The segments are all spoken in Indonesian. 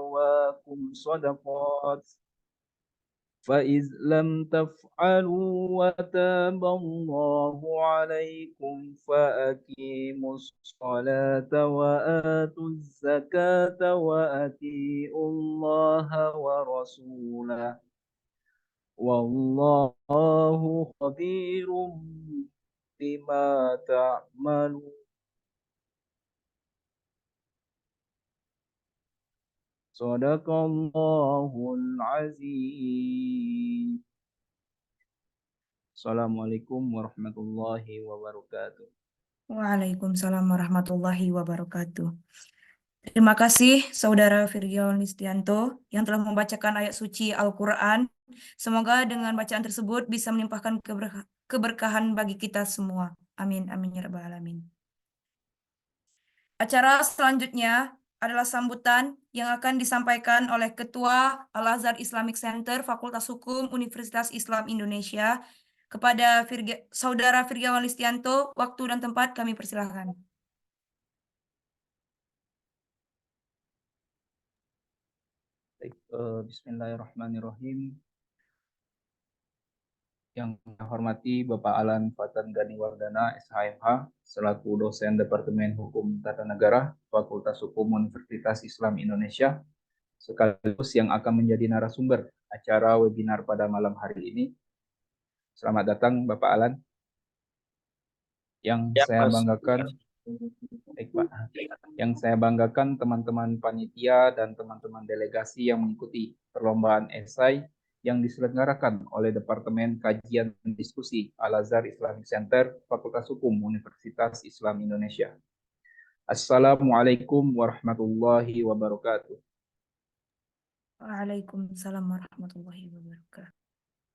نواكم صدقات فإذ لم تفعلوا وتاب الله عليكم فأقيموا الصلاة وآتوا الزكاة وأطيعوا الله ورسوله والله خبير بما تعملون. Sadaqallahul azim. Assalamualaikum warahmatullahi wabarakatuh. Waalaikumsalam warahmatullahi wabarakatuh. Terima kasih Saudara Virgion Listianto yang telah membacakan ayat suci Al-Quran. Semoga dengan bacaan tersebut bisa melimpahkan keberkahan bagi kita semua. Amin, amin ya rabbal alamin. Acara selanjutnya adalah sambutan yang akan disampaikan oleh Ketua Al-Azhar Islamic Center Fakultas Hukum Universitas Islam Indonesia. Kepada Saudara Virgiawan Listianto, waktu dan tempat kami persilahkan. Bismillahirrahmanirrahim. Yang saya hormati Bapak Alan Fatan Gani Wardana, SHMH, selaku dosen Departemen Hukum Tata Negara, Fakultas Hukum Universitas Islam Indonesia, sekaligus yang akan menjadi narasumber acara webinar pada malam hari ini. Selamat datang Bapak Alan. Yang saya banggakan, Pak. Yang saya banggakan teman-teman panitia dan teman-teman delegasi yang mengikuti perlombaan esai yang diselenggarakan oleh Departemen Kajian dan Diskusi Al-Azhar Islamic Center Fakultas Hukum Universitas Islam Indonesia. Assalamualaikum warahmatullahi wabarakatuh. Waalaikumsalam warahmatullahi wabarakatuh.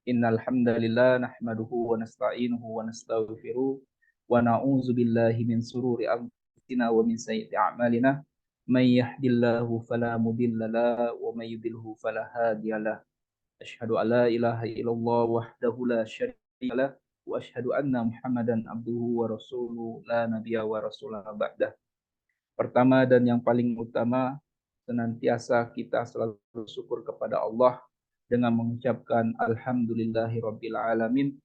Innal hamdalillah nahmaduhu wa nasta'inuhu wa nastaghfiruh wa na'udzu billahi min sururi anfusina wa min sayyiati a'malina. May yahdihillahu fala mudilla lahu wa may yudlilhu fala hadiya lahu. Asyhadu an la ilaha illallah wahdahu la syarika lah wa asyhadu anna Muhammadan abduhu wa rasuluhu la nabiyya wa rasulah ba'dah. Pertama dan yang paling utama, senantiasa kita selalu bersyukur kepada Allah dengan mengucapkan alhamdulillahirabbil alamin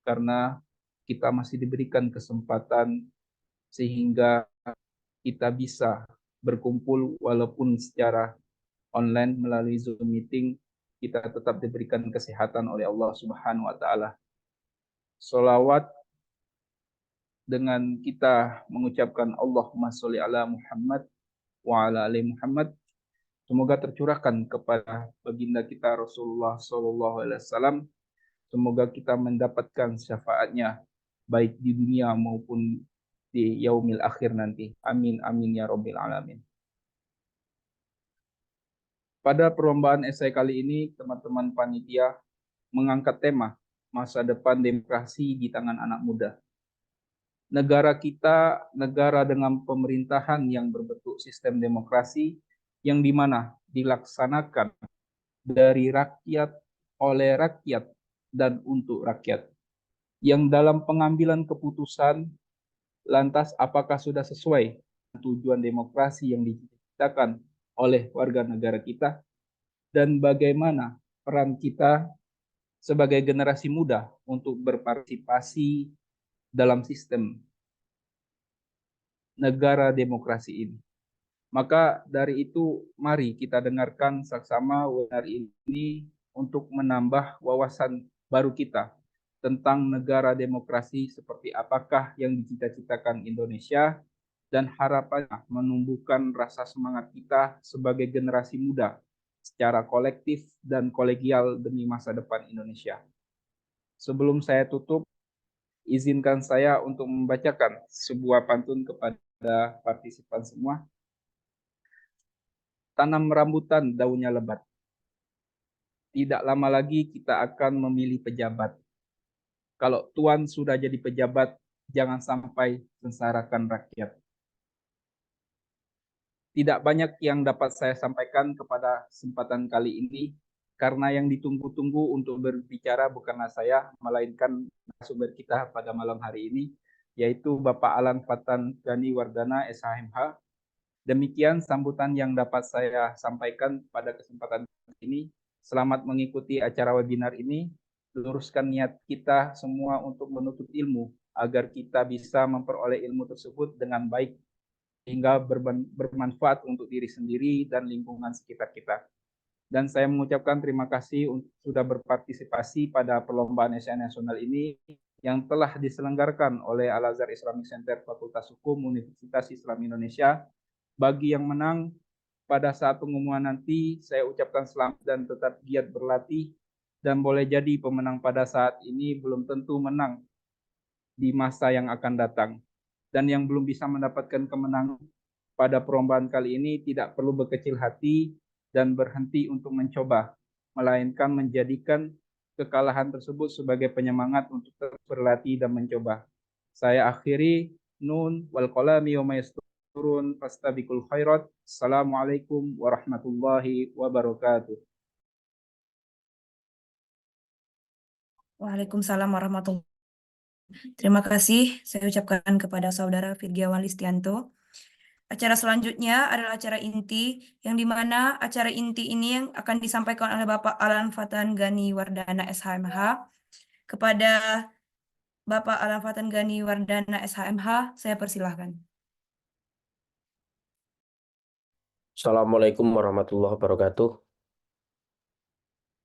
karena kita masih diberikan kesempatan sehingga kita bisa berkumpul walaupun secara online melalui Zoom meeting, kita tetap diberikan kesehatan oleh Allah Subhanahu wa taala. Sholawat dengan kita mengucapkan Allahumma sholli ala Muhammad wa ala ali Muhammad, semoga tercurahkan kepada baginda kita Rasulullah sallallahu alaihi wasallam. Semoga kita mendapatkan syafaatnya baik di dunia maupun di yaumil akhir nanti. Amin amin ya rabbil alamin. Pada perlombaan esai kali ini, teman-teman panitia mengangkat tema masa depan demokrasi di tangan anak muda. Negara kita negara dengan pemerintahan yang berbentuk sistem demokrasi yang dimana dilaksanakan dari rakyat, oleh rakyat, dan untuk rakyat. Yang dalam pengambilan keputusan, lantas apakah sudah sesuai tujuan demokrasi yang diciptakan oleh warga negara kita, dan bagaimana peran kita sebagai generasi muda untuk berpartisipasi dalam sistem negara demokrasi ini. Maka dari itu, mari kita dengarkan saksama webinar ini untuk menambah wawasan baru kita tentang negara demokrasi seperti apakah yang dicita-citakan Indonesia, dan harapannya menumbuhkan rasa semangat kita sebagai generasi muda secara kolektif dan kolegial demi masa depan Indonesia. Sebelum saya tutup, izinkan saya untuk membacakan sebuah pantun kepada partisipan semua. Tanam rambutan daunnya lebat. Tidak lama lagi kita akan memilih pejabat. Kalau Tuan sudah jadi pejabat, jangan sampai sengsarakan rakyat. Tidak banyak yang dapat saya sampaikan kepada kesempatan kali ini, karena yang ditunggu-tunggu untuk berbicara bukanlah saya, melainkan narasumber kita pada malam hari ini, yaitu Bapak Alan Fatan Gani Wardana, SHMH, Demikian sambutan yang dapat saya sampaikan pada kesempatan ini. Selamat mengikuti acara webinar ini. Luruskan niat kita semua untuk menuntut ilmu agar kita bisa memperoleh ilmu tersebut dengan baik hingga bermanfaat untuk diri sendiri dan lingkungan sekitar kita. Dan saya mengucapkan terima kasih untuk sudah berpartisipasi pada perlombaan SN nasional ini yang telah diselenggarakan oleh Al-Azhar Islamic Center Fakultas Hukum Universitas Islam Indonesia. Bagi yang menang pada saat pengumuman nanti, saya ucapkan selamat dan tetap giat berlatih. Dan boleh jadi pemenang pada saat ini belum tentu menang di masa yang akan datang. Dan yang belum bisa mendapatkan kemenangan pada perlombaan kali ini tidak perlu berkecil hati dan berhenti untuk mencoba, melainkan menjadikan kekalahan tersebut sebagai penyemangat untuk terus berlatih dan mencoba. Saya akhiri, nun wal qalami wa mayasturun fastabiqul khairat. Assalamualaikum warahmatullahi wabarakatuh. Waalaikumsalam warahmatullahi wabarakatuh. Terima kasih saya ucapkan kepada Saudara Virgiawan Listianto. Acara selanjutnya adalah acara inti, yang dimana acara inti ini yang akan disampaikan oleh Bapak Alan Fatan Gani Wardana SHMH. Kepada Bapak Alan Fatan Gani Wardana SHMH, saya persilahkan. Assalamualaikum warahmatullahi wabarakatuh.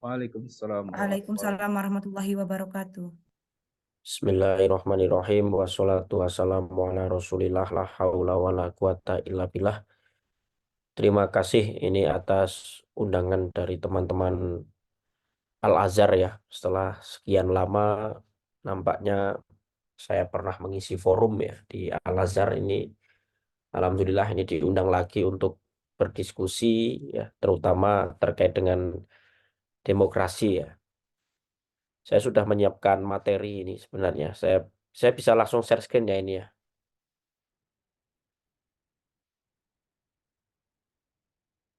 Waalaikumsalam warahmatullahi Waalaikumsalam warahmatullahi wabarakatuh. Bismillahirrahmanirrahim. Wassalatu wassalamu ala rasulillah la haula wa la quwata illa billah. Terima kasih ini atas undangan dari teman-teman Al-Azhar ya. Setelah sekian lama nampaknya saya pernah mengisi forum ya di Al-Azhar ini. Alhamdulillah ini diundang lagi untuk berdiskusi ya, terutama terkait dengan demokrasi ya. Saya sudah menyiapkan materi ini sebenarnya. Saya bisa langsung share screen ya ini ya.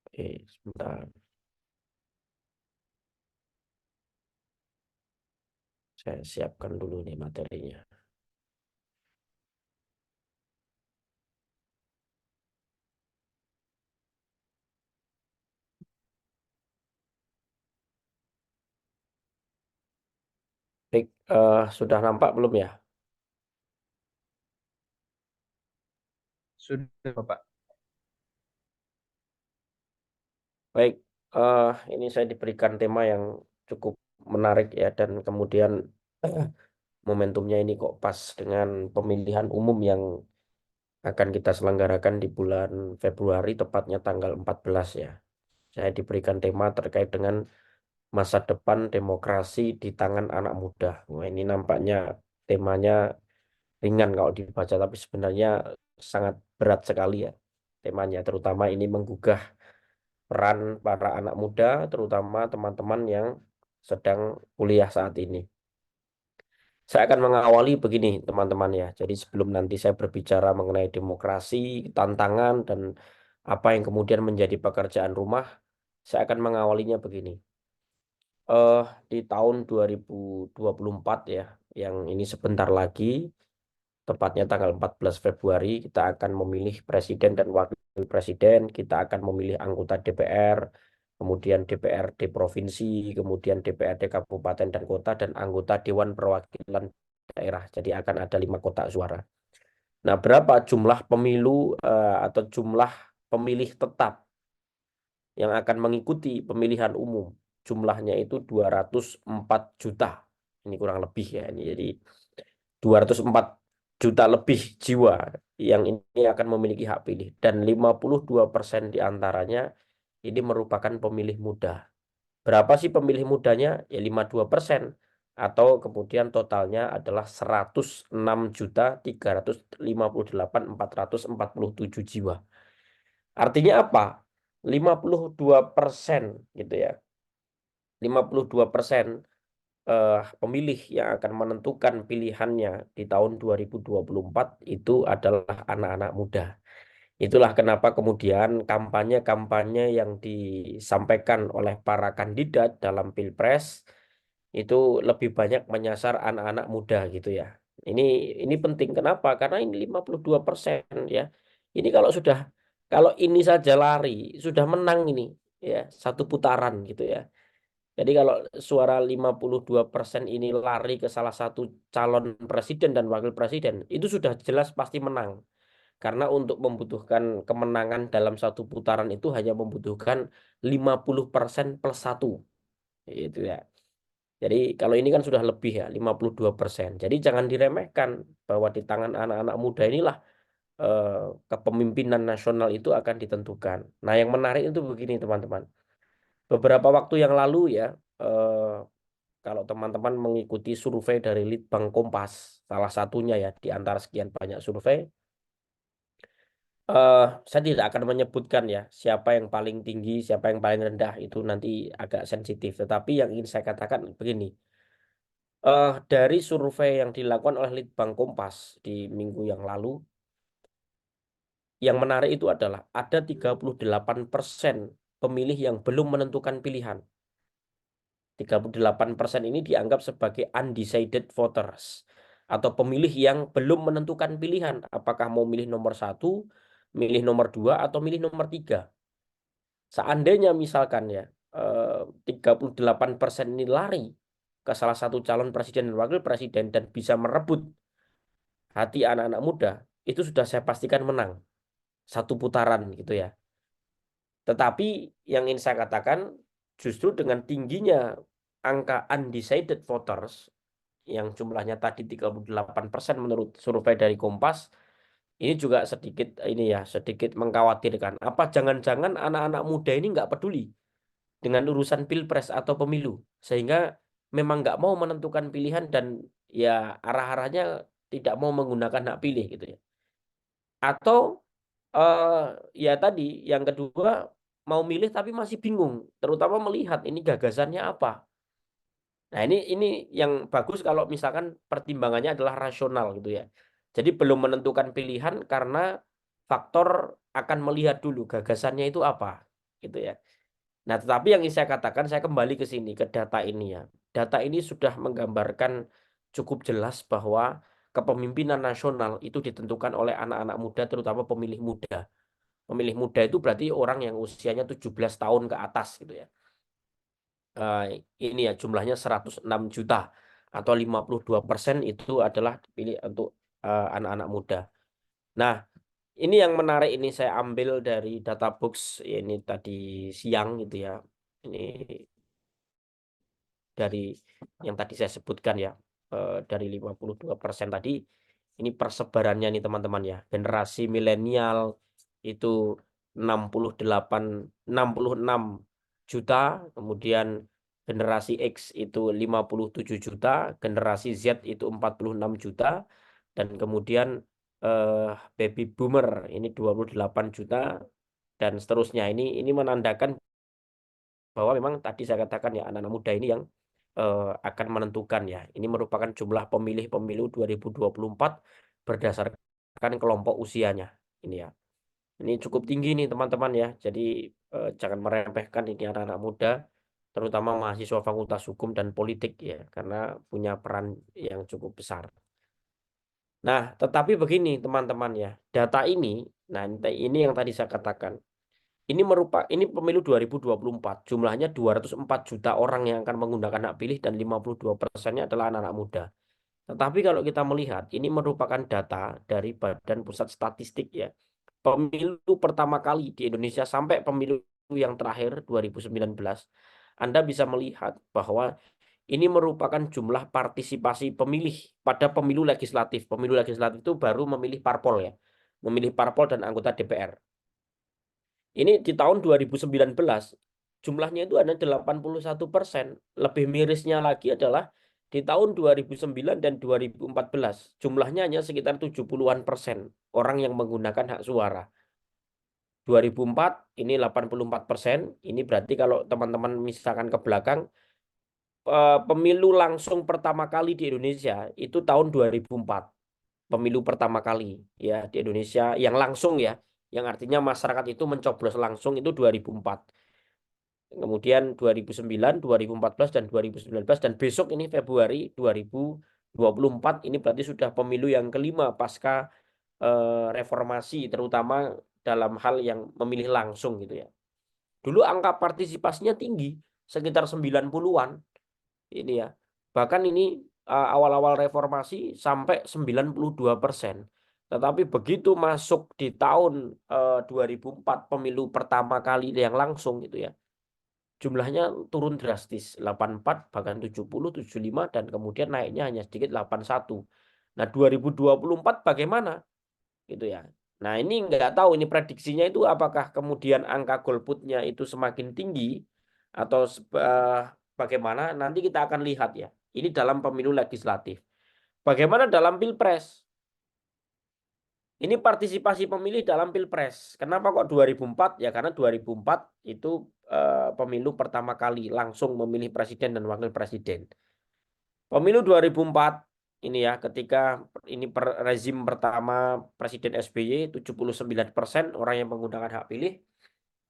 Oke, sebentar. Saya siapkan dulu nih materinya. Baik, sudah nampak belum ya? Sudah, Bapak. Baik, ini saya diberikan tema yang cukup menarik ya, dan kemudian momentumnya ini kok pas dengan pemilihan umum yang akan kita selenggarakan di bulan Februari, tepatnya tanggal 14 ya. Saya diberikan tema terkait dengan masa depan demokrasi di tangan anak muda. Wah, ini nampaknya temanya ringan kalau dibaca, tapi sebenarnya sangat berat sekali ya temanya. Terutama ini menggugah peran para anak muda, terutama teman-teman yang sedang kuliah saat ini. Saya akan mengawali begini teman-teman ya. Jadi sebelum nanti saya berbicara mengenai demokrasi, tantangan, dan apa yang kemudian menjadi pekerjaan rumah, saya akan mengawalinya begini. Di tahun 2024 ya, yang ini sebentar lagi, tepatnya tanggal 14 Februari, kita akan memilih presiden dan wakil presiden, kita akan memilih anggota DPR, kemudian DPRD provinsi, kemudian DPRD kabupaten dan kota, dan anggota Dewan Perwakilan Daerah. Jadi akan ada 5 kotak suara. Nah, berapa jumlah pemilu atau jumlah pemilih tetap yang akan mengikuti pemilihan umum? Jumlahnya itu 204 juta. Ini kurang lebih ya. Ini jadi 204 juta lebih jiwa yang ini akan memiliki hak pilih. Dan 52% diantaranya ini merupakan pemilih muda. Berapa sih pemilih mudanya? Ya 52%. Atau kemudian totalnya adalah 106.358.447 jiwa. Artinya apa? 52% gitu ya. 52% pemilih yang akan menentukan pilihannya di tahun 2024 itu adalah anak-anak muda. Itulah kenapa kemudian kampanye-kampanye yang disampaikan oleh para kandidat dalam Pilpres itu lebih banyak menyasar anak-anak muda gitu ya. Ini penting, kenapa? Karena ini 52% ya. Ini kalau sudah Kalau ini saja lari, sudah menang ini, ya, satu putaran gitu ya. Jadi kalau suara 52% ini lari ke salah satu calon presiden dan wakil presiden, itu sudah jelas pasti menang. Karena untuk membutuhkan kemenangan dalam satu putaran itu hanya membutuhkan 50% plus 1. Itu ya. Jadi kalau ini kan sudah lebih ya, 52%. Jadi jangan diremehkan bahwa di tangan anak-anak muda inilah kepemimpinan nasional itu akan ditentukan. Nah, yang menarik itu begini teman-teman. Beberapa waktu yang lalu ya, kalau teman-teman mengikuti survei dari Litbang Kompas, salah satunya ya di antara sekian banyak survei, saya tidak akan menyebutkan ya siapa yang paling tinggi, siapa yang paling rendah, itu nanti agak sensitif. Tetapi yang ingin saya katakan begini, dari survei yang dilakukan oleh Litbang Kompas di minggu yang lalu, yang menarik itu adalah ada 38% pemilih yang belum menentukan pilihan. 38% ini dianggap sebagai undecided voters atau pemilih yang belum menentukan pilihan apakah mau milih nomor 1, milih nomor 2, atau milih nomor 3. Seandainya misalkan ya 38% ini lari ke salah satu calon presiden dan wakil presiden dan bisa merebut hati anak-anak muda, itu sudah saya pastikan menang satu putaran gitu ya. Tetapi yang ingin saya katakan, justru dengan tingginya angka undecided voters yang jumlahnya tadi 38% menurut survei dari Kompas, ini juga sedikit ini ya, sedikit mengkhawatirkan. Apa jangan-jangan anak-anak muda ini nggak peduli dengan urusan pilpres atau pemilu, sehingga memang nggak mau menentukan pilihan dan ya arah-arahnya tidak mau menggunakan hak pilih gitu ya. Atau ya tadi yang kedua, mau milih tapi masih bingung, terutama melihat ini gagasannya apa. Nah, ini yang bagus kalau misalkan pertimbangannya adalah rasional gitu ya. Jadi belum menentukan pilihan karena faktor akan melihat dulu gagasannya itu apa gitu ya. Nah, tetapi yang ingin saya katakan, saya kembali ke sini, ke data ini ya. Data ini sudah menggambarkan cukup jelas bahwa kepemimpinan nasional itu ditentukan oleh anak-anak muda, terutama pemilih muda. Pemilih muda itu berarti orang yang usianya 17 tahun ke atas gitu ya. Ini ya jumlahnya 106 juta atau 52% itu adalah dipilih untuk anak-anak muda. Nah, ini yang menarik, ini saya ambil dari data box ini tadi siang gitu ya. Ini dari yang tadi saya sebutkan ya, dari 52% tadi, ini persebarannya nih teman-teman ya. Generasi milenial itu 66 juta, kemudian generasi X itu 57 juta, generasi Z itu 46 juta, dan kemudian baby boomer ini 28 juta, dan seterusnya. Ini menandakan bahwa memang tadi saya katakan ya, anak-anak muda ini yang akan menentukan ya. Ini merupakan jumlah pemilih pemilu 2024 berdasarkan kelompok usianya. Ini ya. Ini cukup tinggi nih teman-teman ya. Jadi jangan meremehkan ini anak-anak muda, terutama mahasiswa Fakultas Hukum dan Politik ya, karena punya peran yang cukup besar. Nah, tetapi begini teman-teman ya, data ini, nah ini yang tadi saya katakan, ini pemilu 2024, jumlahnya 204 juta orang yang akan menggunakan hak pilih dan 52%-nya adalah anak-anak muda. Tetapi kalau kita melihat, ini merupakan data dari Badan Pusat Statistik ya. Pemilu pertama kali di Indonesia sampai pemilu yang terakhir 2019, Anda bisa melihat bahwa ini merupakan jumlah partisipasi pemilih pada pemilu legislatif. Pemilu legislatif itu baru memilih parpol ya, memilih parpol dan anggota DPR. Ini di tahun 2019 jumlahnya itu ada 81%. Lebih mirisnya lagi adalah di tahun 2009 dan 2014 jumlahnya hanya sekitar 70-an% orang yang menggunakan hak suara. 2004 ini 84%. Ini berarti kalau teman-teman misalkan ke belakang, pemilu langsung pertama kali di Indonesia itu tahun 2004. Pemilu pertama kali ya di Indonesia yang langsung ya, yang artinya masyarakat itu mencoblos langsung itu 2004. Kemudian 2009, 2014 dan 2019, dan besok ini Februari 2024 ini berarti sudah pemilu yang kelima pasca reformasi, terutama dalam hal yang memilih langsung gitu ya. Dulu angka partisipasinya tinggi, sekitar 90-an ini ya. Bahkan ini awal-awal reformasi sampai 92%. Tetapi begitu masuk di tahun 2004 pemilu pertama kali yang langsung gitu ya. Jumlahnya turun drastis, 84 bahkan 70, 75 dan kemudian naiknya hanya sedikit 81. Nah, 2024 bagaimana? Gitu ya. Nah, ini nggak tahu ini prediksinya itu apakah kemudian angka golputnya itu semakin tinggi atau bagaimana, nanti kita akan lihat ya. Ini dalam pemilu legislatif. Bagaimana dalam pilpres? Ini partisipasi pemilih dalam pilpres. Kenapa kok 2004? Ya karena 2004 itu pemilu pertama kali langsung memilih presiden dan wakil presiden. Pemilu 2004 ini ya, ketika ini rezim pertama Presiden SBY 79% orang yang menggunakan hak pilih.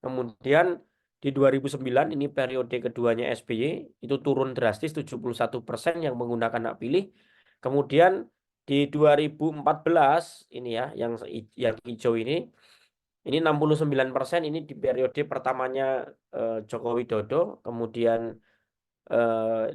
Kemudian di 2009 ini periode keduanya SBY itu turun drastis 71% yang menggunakan hak pilih. Kemudian di 2014 ini ya yang hijau ini 69%, ini di periode pertamanya Joko Widodo. Kemudian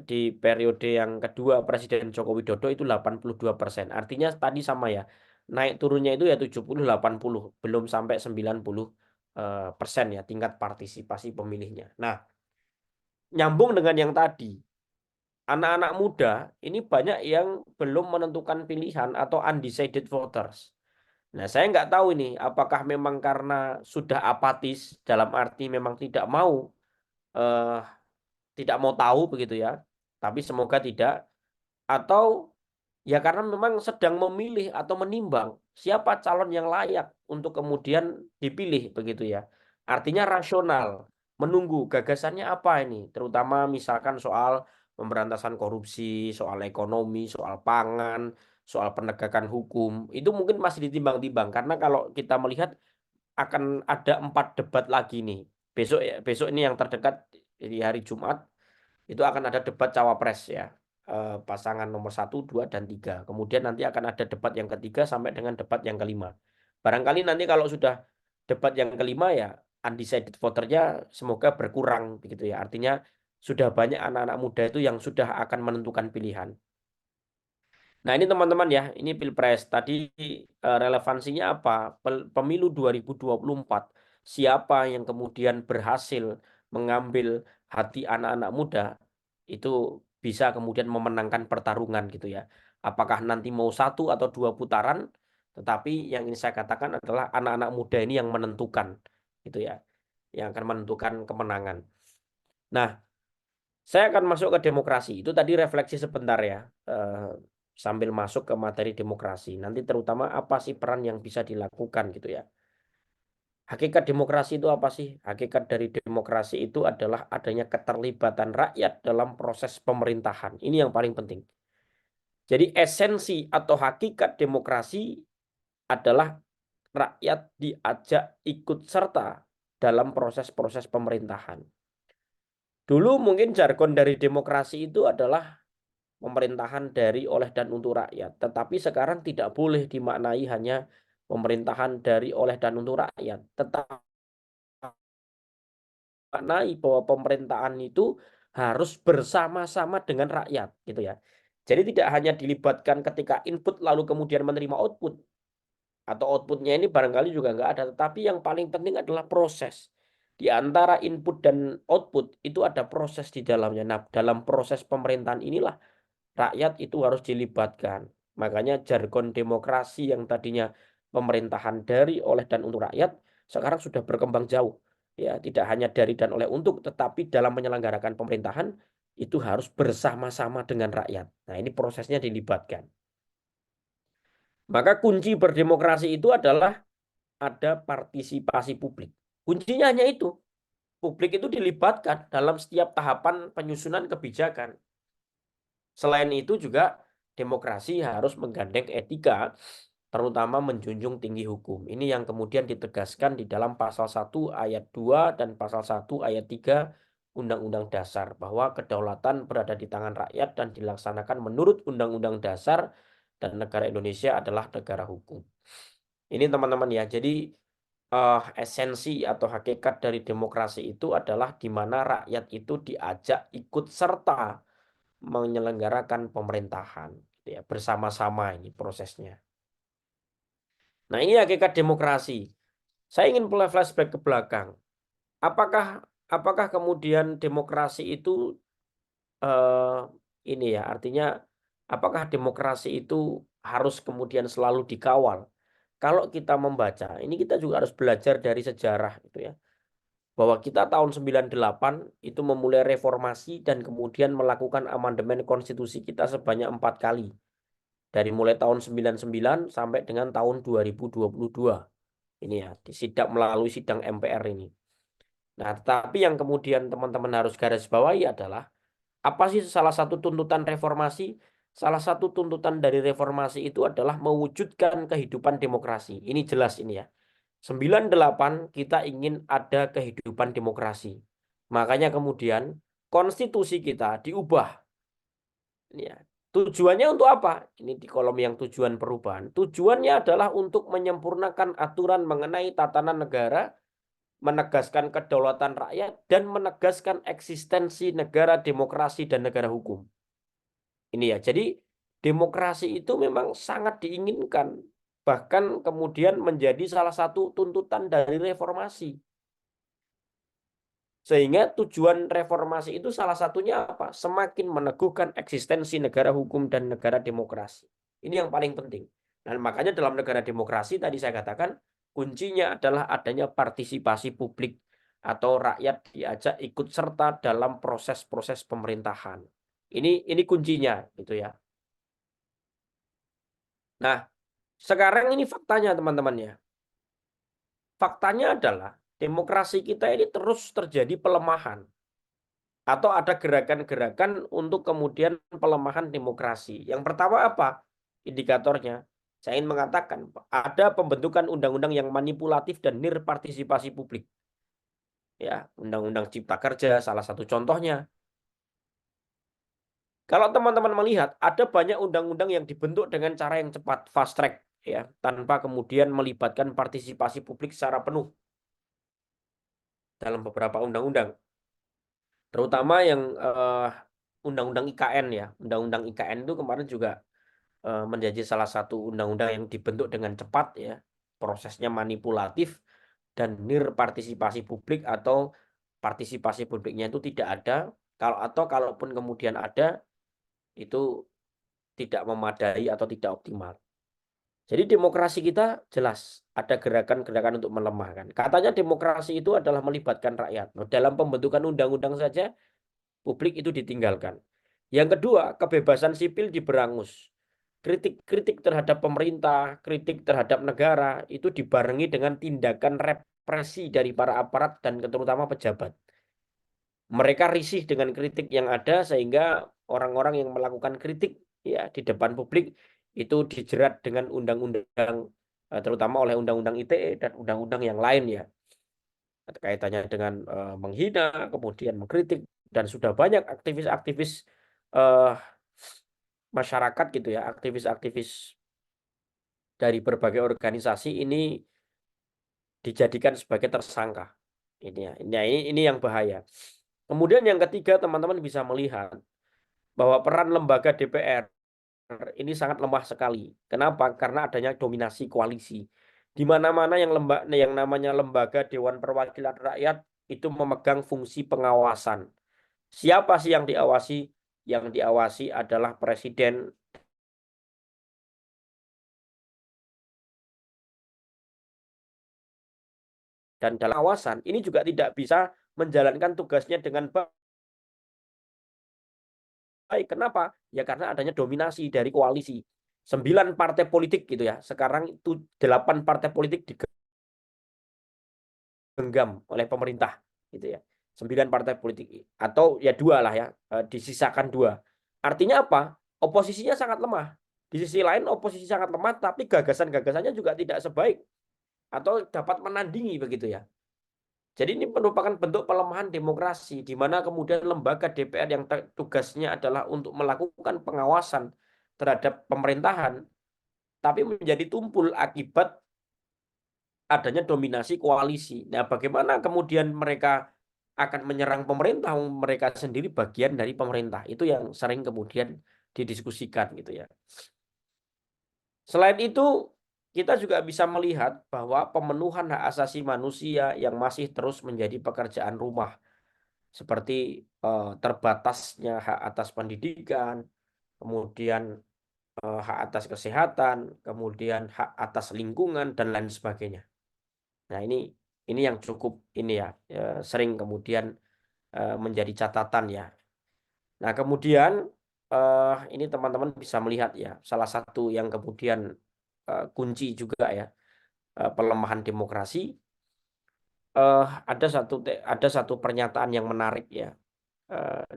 di periode yang kedua Presiden Joko Widodo itu 82%. Artinya tadi sama ya. Naik turunnya itu ya 70-80, belum sampai 90% ya tingkat partisipasi pemilihnya. Nah, nyambung dengan yang tadi. Anak-anak muda ini banyak yang belum menentukan pilihan atau undecided voters. Nah, saya nggak tahu ini apakah memang karena sudah apatis dalam arti memang eh, tidak mau tahu begitu ya. Tapi semoga tidak, atau ya karena memang sedang memilih atau menimbang siapa calon yang layak untuk kemudian dipilih begitu ya. Artinya rasional, menunggu gagasannya apa ini, terutama misalkan soal pemberantasan korupsi, soal ekonomi, soal pangan, soal penegakan hukum. Itu mungkin masih ditimbang-timbang karena kalau kita melihat akan ada 4 debat lagi nih. Besok ya, besok ini yang terdekat di hari Jumat itu akan ada debat cawapres ya, pasangan nomor 1, 2, dan 3. Kemudian nanti akan ada debat yang ketiga sampai dengan debat yang kelima. Barangkali nanti kalau sudah debat yang kelima ya undecided voternya semoga berkurang begitu ya. Artinya sudah banyak anak-anak muda itu yang sudah akan menentukan pilihan. Nah ini teman-teman ya, ini pilpres. Tadi relevansinya apa? Pemilu 2024, siapa yang kemudian berhasil mengambil hati anak-anak muda, itu bisa kemudian memenangkan pertarungan gitu ya. Apakah nanti mau 1 atau 2 putaran, tetapi yang ingin saya katakan adalah anak-anak muda ini yang menentukan gitu ya, yang akan menentukan kemenangan. Nah, saya akan masuk ke demokrasi. Itu tadi refleksi sebentar ya, sambil masuk ke materi demokrasi. Nanti terutama apa sih peran yang bisa dilakukan gitu ya. Hakikat demokrasi itu apa sih? Hakikat dari demokrasi itu adalah adanya keterlibatan rakyat dalam proses pemerintahan. Ini yang paling penting. Jadi esensi atau hakikat demokrasi adalah rakyat diajak ikut serta dalam proses-proses pemerintahan. Dulu mungkin jargon dari demokrasi itu adalah pemerintahan dari, oleh, dan untuk rakyat. Tetapi sekarang tidak boleh dimaknai hanya pemerintahan dari, oleh, dan untuk rakyat. Tetapi maknai bahwa pemerintahan itu harus bersama-sama dengan rakyat gitu ya. Jadi tidak hanya dilibatkan ketika input lalu kemudian menerima output, atau outputnya ini barangkali juga nggak ada, tetapi yang paling penting adalah proses. Di antara input dan output itu ada proses di dalamnya. Nah, dalam proses pemerintahan inilah rakyat itu harus dilibatkan. Makanya jargon demokrasi yang tadinya pemerintahan dari, oleh, dan untuk rakyat sekarang sudah berkembang jauh. Ya, tidak hanya dari dan oleh untuk, tetapi dalam menyelenggarakan pemerintahan itu harus bersama-sama dengan rakyat. Nah, ini prosesnya dilibatkan. Maka kunci berdemokrasi itu adalah ada partisipasi publik. Kuncinya hanya itu. Publik itu dilibatkan dalam setiap tahapan penyusunan kebijakan. Selain itu juga demokrasi harus menggandeng etika, terutama menjunjung tinggi hukum. Ini yang kemudian ditegaskan di dalam pasal 1 ayat 2 dan pasal 1 ayat 3 Undang-Undang Dasar, bahwa kedaulatan berada di tangan rakyat dan dilaksanakan menurut Undang-Undang Dasar, dan negara Indonesia adalah negara hukum. Ini teman-teman ya, jadi esensi atau hakikat dari demokrasi itu adalah di mana rakyat itu diajak ikut serta menyelenggarakan pemerintahan, gitu ya, bersama-sama ini prosesnya. Nah, ini hakikat demokrasi. Saya ingin flashback ke belakang. Apakah kemudian demokrasi itu ini ya, artinya apakah demokrasi itu harus kemudian selalu dikawal? Kalau kita membaca, ini kita juga harus belajar dari sejarah gitu ya. Bahwa kita tahun 98 itu memulai reformasi dan kemudian melakukan amandemen konstitusi kita sebanyak 4 kali. Dari mulai tahun 99 sampai dengan tahun 2022. Ini ya, melalui sidang MPR ini. Nah, tapi yang kemudian teman-teman harus garis bawahi adalah apa sih salah satu tuntutan reformasi? Salah satu tuntutan dari reformasi itu adalah mewujudkan kehidupan demokrasi. Ini jelas ini ya. 98 kita ingin ada kehidupan demokrasi. Makanya kemudian konstitusi kita diubah. Ini ya. Tujuannya untuk apa? Ini di kolom yang tujuan perubahan. Tujuannya adalah untuk menyempurnakan aturan mengenai tatanan negara, menegaskan kedaulatan rakyat, dan menegaskan eksistensi negara demokrasi dan negara hukum. Ini ya, jadi demokrasi itu memang sangat diinginkan, bahkan kemudian menjadi salah satu tuntutan dari reformasi. Sehingga tujuan reformasi itu salah satunya apa? Semakin meneguhkan eksistensi negara hukum dan negara demokrasi. Ini yang paling penting. Dan makanya dalam negara demokrasi tadi saya katakan kuncinya adalah adanya partisipasi publik atau rakyat diajak ikut serta dalam proses-proses pemerintahan. Ini kuncinya gitu ya. Nah, sekarang ini faktanya teman-teman ya. Faktanya adalah demokrasi kita ini terus terjadi pelemahan. Atau ada gerakan-gerakan untuk kemudian pelemahan demokrasi. Yang pertama apa? Indikatornya. Saya ingin mengatakan ada pembentukan undang-undang yang manipulatif dan nirpartisipasi publik. Ya, Undang-Undang Cipta Kerja salah satu contohnya. Kalau teman-teman melihat ada banyak undang-undang yang dibentuk dengan cara yang cepat, fast track, ya, tanpa kemudian melibatkan partisipasi publik secara penuh dalam beberapa undang-undang. Terutama yang undang-undang IKN ya. Undang-undang IKN itu kemarin juga menjadi salah satu undang-undang yang dibentuk dengan cepat ya. Prosesnya manipulatif dan nirpartisipasi publik atau partisipasi publiknya itu tidak ada. Kalaupun kemudian ada itu tidak memadai atau tidak optimal. Jadi demokrasi kita jelas ada gerakan-gerakan untuk melemahkan. Katanya demokrasi itu adalah melibatkan rakyat. Nah, dalam pembentukan undang-undang saja publik itu ditinggalkan. Yang kedua, kebebasan sipil diberangus. Kritik-kritik terhadap pemerintah, kritik terhadap negara itu dibarengi dengan tindakan represi dari para aparat dan terutama pejabat. Mereka risih dengan kritik yang ada sehingga orang-orang yang melakukan kritik ya di depan publik itu dijerat dengan undang-undang terutama oleh undang-undang ITE dan undang-undang yang lain ya. Kaitannya dengan menghina, kemudian mengkritik dan sudah banyak aktivis-aktivis masyarakat gitu ya, aktivis-aktivis dari berbagai organisasi ini dijadikan sebagai tersangka. Ini yang bahaya. Kemudian yang ketiga, teman-teman bisa melihat bahwa peran lembaga DPR ini sangat lemah sekali. Kenapa? Karena adanya dominasi koalisi. Di mana-mana yang namanya lembaga Dewan Perwakilan Rakyat itu memegang fungsi pengawasan. Siapa sih yang diawasi? Yang diawasi adalah presiden dan dalam pengawasan ini juga tidak bisa menjalankan tugasnya dengan baik. Kenapa? Ya karena adanya dominasi dari koalisi. 9 partai politik gitu ya. Sekarang itu 8 partai politik digenggam oleh pemerintah gitu ya. 9 partai politik atau ya 2 lah ya, disisakan 2. Artinya apa? Oposisinya sangat lemah. Di sisi lain oposisi sangat lemah tapi gagasan-gagasannya juga tidak sebaik atau dapat menandingi begitu ya. Jadi ini merupakan bentuk pelemahan demokrasi di mana kemudian lembaga DPR yang tugasnya adalah untuk melakukan pengawasan terhadap pemerintahan tapi menjadi tumpul akibat adanya dominasi koalisi. Nah, bagaimana kemudian mereka akan menyerang pemerintah? Mereka sendiri bagian dari pemerintah. Itu yang sering kemudian didiskusikan gitu ya. Selain itu, kita juga bisa melihat bahwa pemenuhan hak asasi manusia yang masih terus menjadi pekerjaan rumah, seperti terbatasnya hak atas pendidikan, kemudian hak atas kesehatan, kemudian hak atas lingkungan dan lain sebagainya. Nah, ini yang cukup ini ya, sering kemudian menjadi catatan ya. Nah, kemudian ini teman-teman bisa melihat ya, salah satu yang kemudian kunci juga ya, pelemahan demokrasi. Ada satu pernyataan yang menarik ya,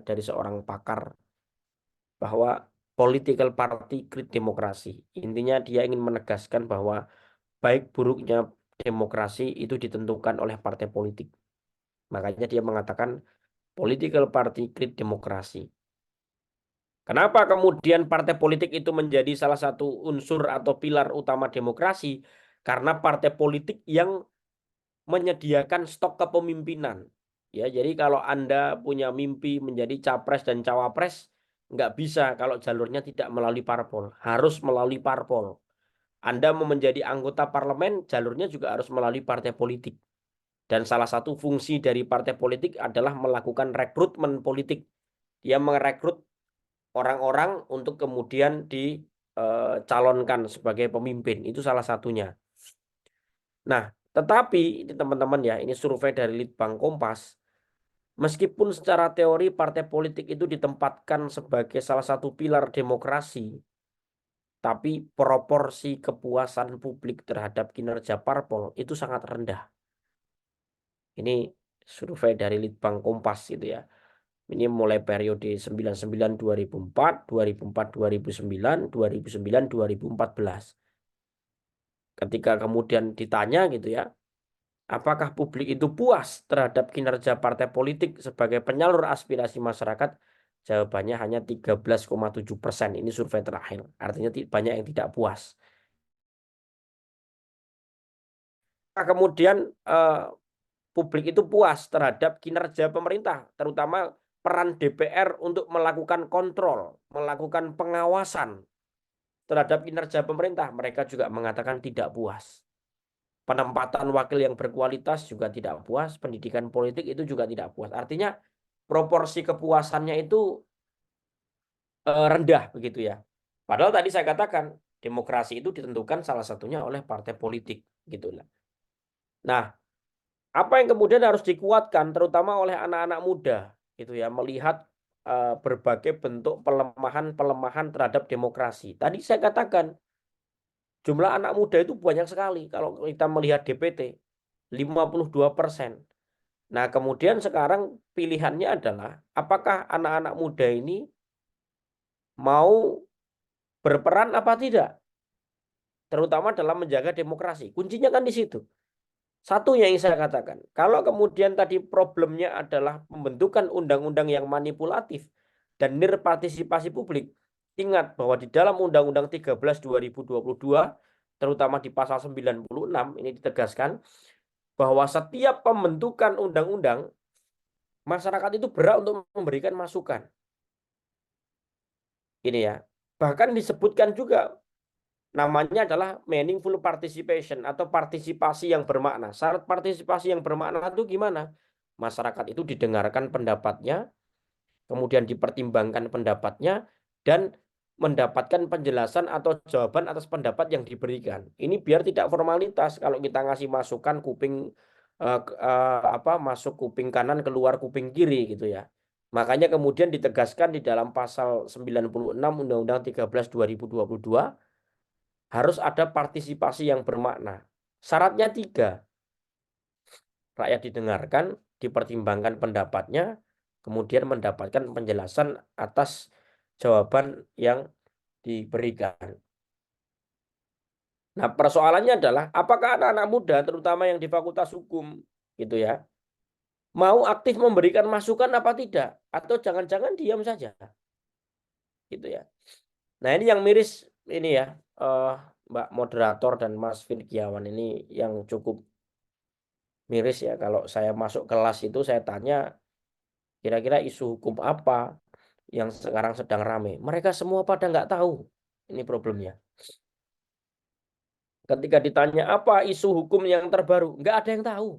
dari seorang pakar, bahwa political party create demokrasi. Intinya dia ingin menegaskan bahwa baik buruknya demokrasi itu ditentukan oleh partai politik. Makanya dia mengatakan political party create demokrasi. Kenapa kemudian partai politik itu menjadi salah satu unsur atau pilar utama demokrasi? Karena partai politik yang menyediakan stok kepemimpinan. Ya, jadi kalau Anda punya mimpi menjadi capres dan cawapres, nggak bisa kalau jalurnya tidak melalui parpol, harus melalui parpol. Anda mau menjadi anggota parlemen, jalurnya juga harus melalui partai politik. Dan salah satu fungsi dari partai politik adalah melakukan rekrutmen politik. Dia merekrut orang-orang untuk kemudian dicalonkan sebagai pemimpin. Itu salah satunya. Nah, tetapi ini teman-teman ya, ini survei dari Litbang Kompas. Meskipun secara teori partai politik itu ditempatkan sebagai salah satu pilar demokrasi, tapi proporsi kepuasan publik terhadap kinerja parpol itu sangat rendah. Ini survei dari Litbang Kompas gitu ya. Ini mulai periode 99 2004, 2004 2009, 2009 2014. Ketika kemudian ditanya gitu ya, apakah publik itu puas terhadap kinerja partai politik sebagai penyalur aspirasi masyarakat? Jawabannya hanya 13,7%. Ini survei terakhir. Artinya banyak yang tidak puas. Kemudian publik itu puas terhadap kinerja pemerintah, terutama peran DPR untuk melakukan kontrol, melakukan pengawasan terhadap kinerja pemerintah. Mereka juga mengatakan tidak puas. Penempatan wakil yang berkualitas juga tidak puas, pendidikan politik itu juga tidak puas. Artinya proporsi kepuasannya itu rendah begitu ya. Padahal tadi saya katakan demokrasi itu ditentukan salah satunya oleh partai politik gitu lah. Nah, apa yang kemudian harus dikuatkan terutama oleh anak-anak muda gitu ya, melihat berbagai bentuk pelemahan terhadap demokrasi. Tadi saya katakan jumlah anak muda itu banyak sekali kalau kita melihat DPT 52%. Nah, kemudian sekarang pilihannya adalah apakah anak-anak muda ini mau berperan apa tidak, terutama dalam menjaga demokrasi. Kuncinya kan di situ. Satu yang ingin saya katakan, kalau kemudian tadi problemnya adalah pembentukan undang-undang yang manipulatif dan nirpartisipasi publik, ingat bahwa di dalam Undang-Undang 13 2022, terutama di pasal 96, ini ditegaskan bahwa setiap pembentukan undang-undang, masyarakat itu berhak untuk memberikan masukan. Ini ya. Bahkan disebutkan juga namanya adalah meaningful participation atau partisipasi yang bermakna. Syarat partisipasi yang bermakna itu gimana? Masyarakat itu didengarkan pendapatnya, kemudian dipertimbangkan pendapatnya, dan mendapatkan penjelasan atau jawaban atas pendapat yang diberikan. Ini biar tidak formalitas. Kalau kita ngasih masukan masuk kuping kanan keluar kuping kiri gitu ya. Makanya kemudian ditegaskan di dalam pasal 96 Undang-Undang 13 2022 harus ada partisipasi yang bermakna. Syaratnya 3. Rakyat didengarkan, dipertimbangkan pendapatnya, kemudian mendapatkan penjelasan atas jawaban yang diberikan. Nah, persoalannya adalah apakah anak-anak muda, terutama yang di Fakultas Hukum, gitu ya, mau aktif memberikan masukan apa tidak? Atau jangan-jangan diam saja? Gitu ya. Nah, ini yang miris ini ya, Mbak moderator dan Mas Firgiawan ini yang cukup miris ya. Kalau saya masuk kelas itu saya tanya kira-kira isu hukum apa yang sekarang sedang rame. Mereka semua pada nggak tahu. Ini problemnya. Ketika ditanya apa isu hukum yang terbaru, nggak ada yang tahu.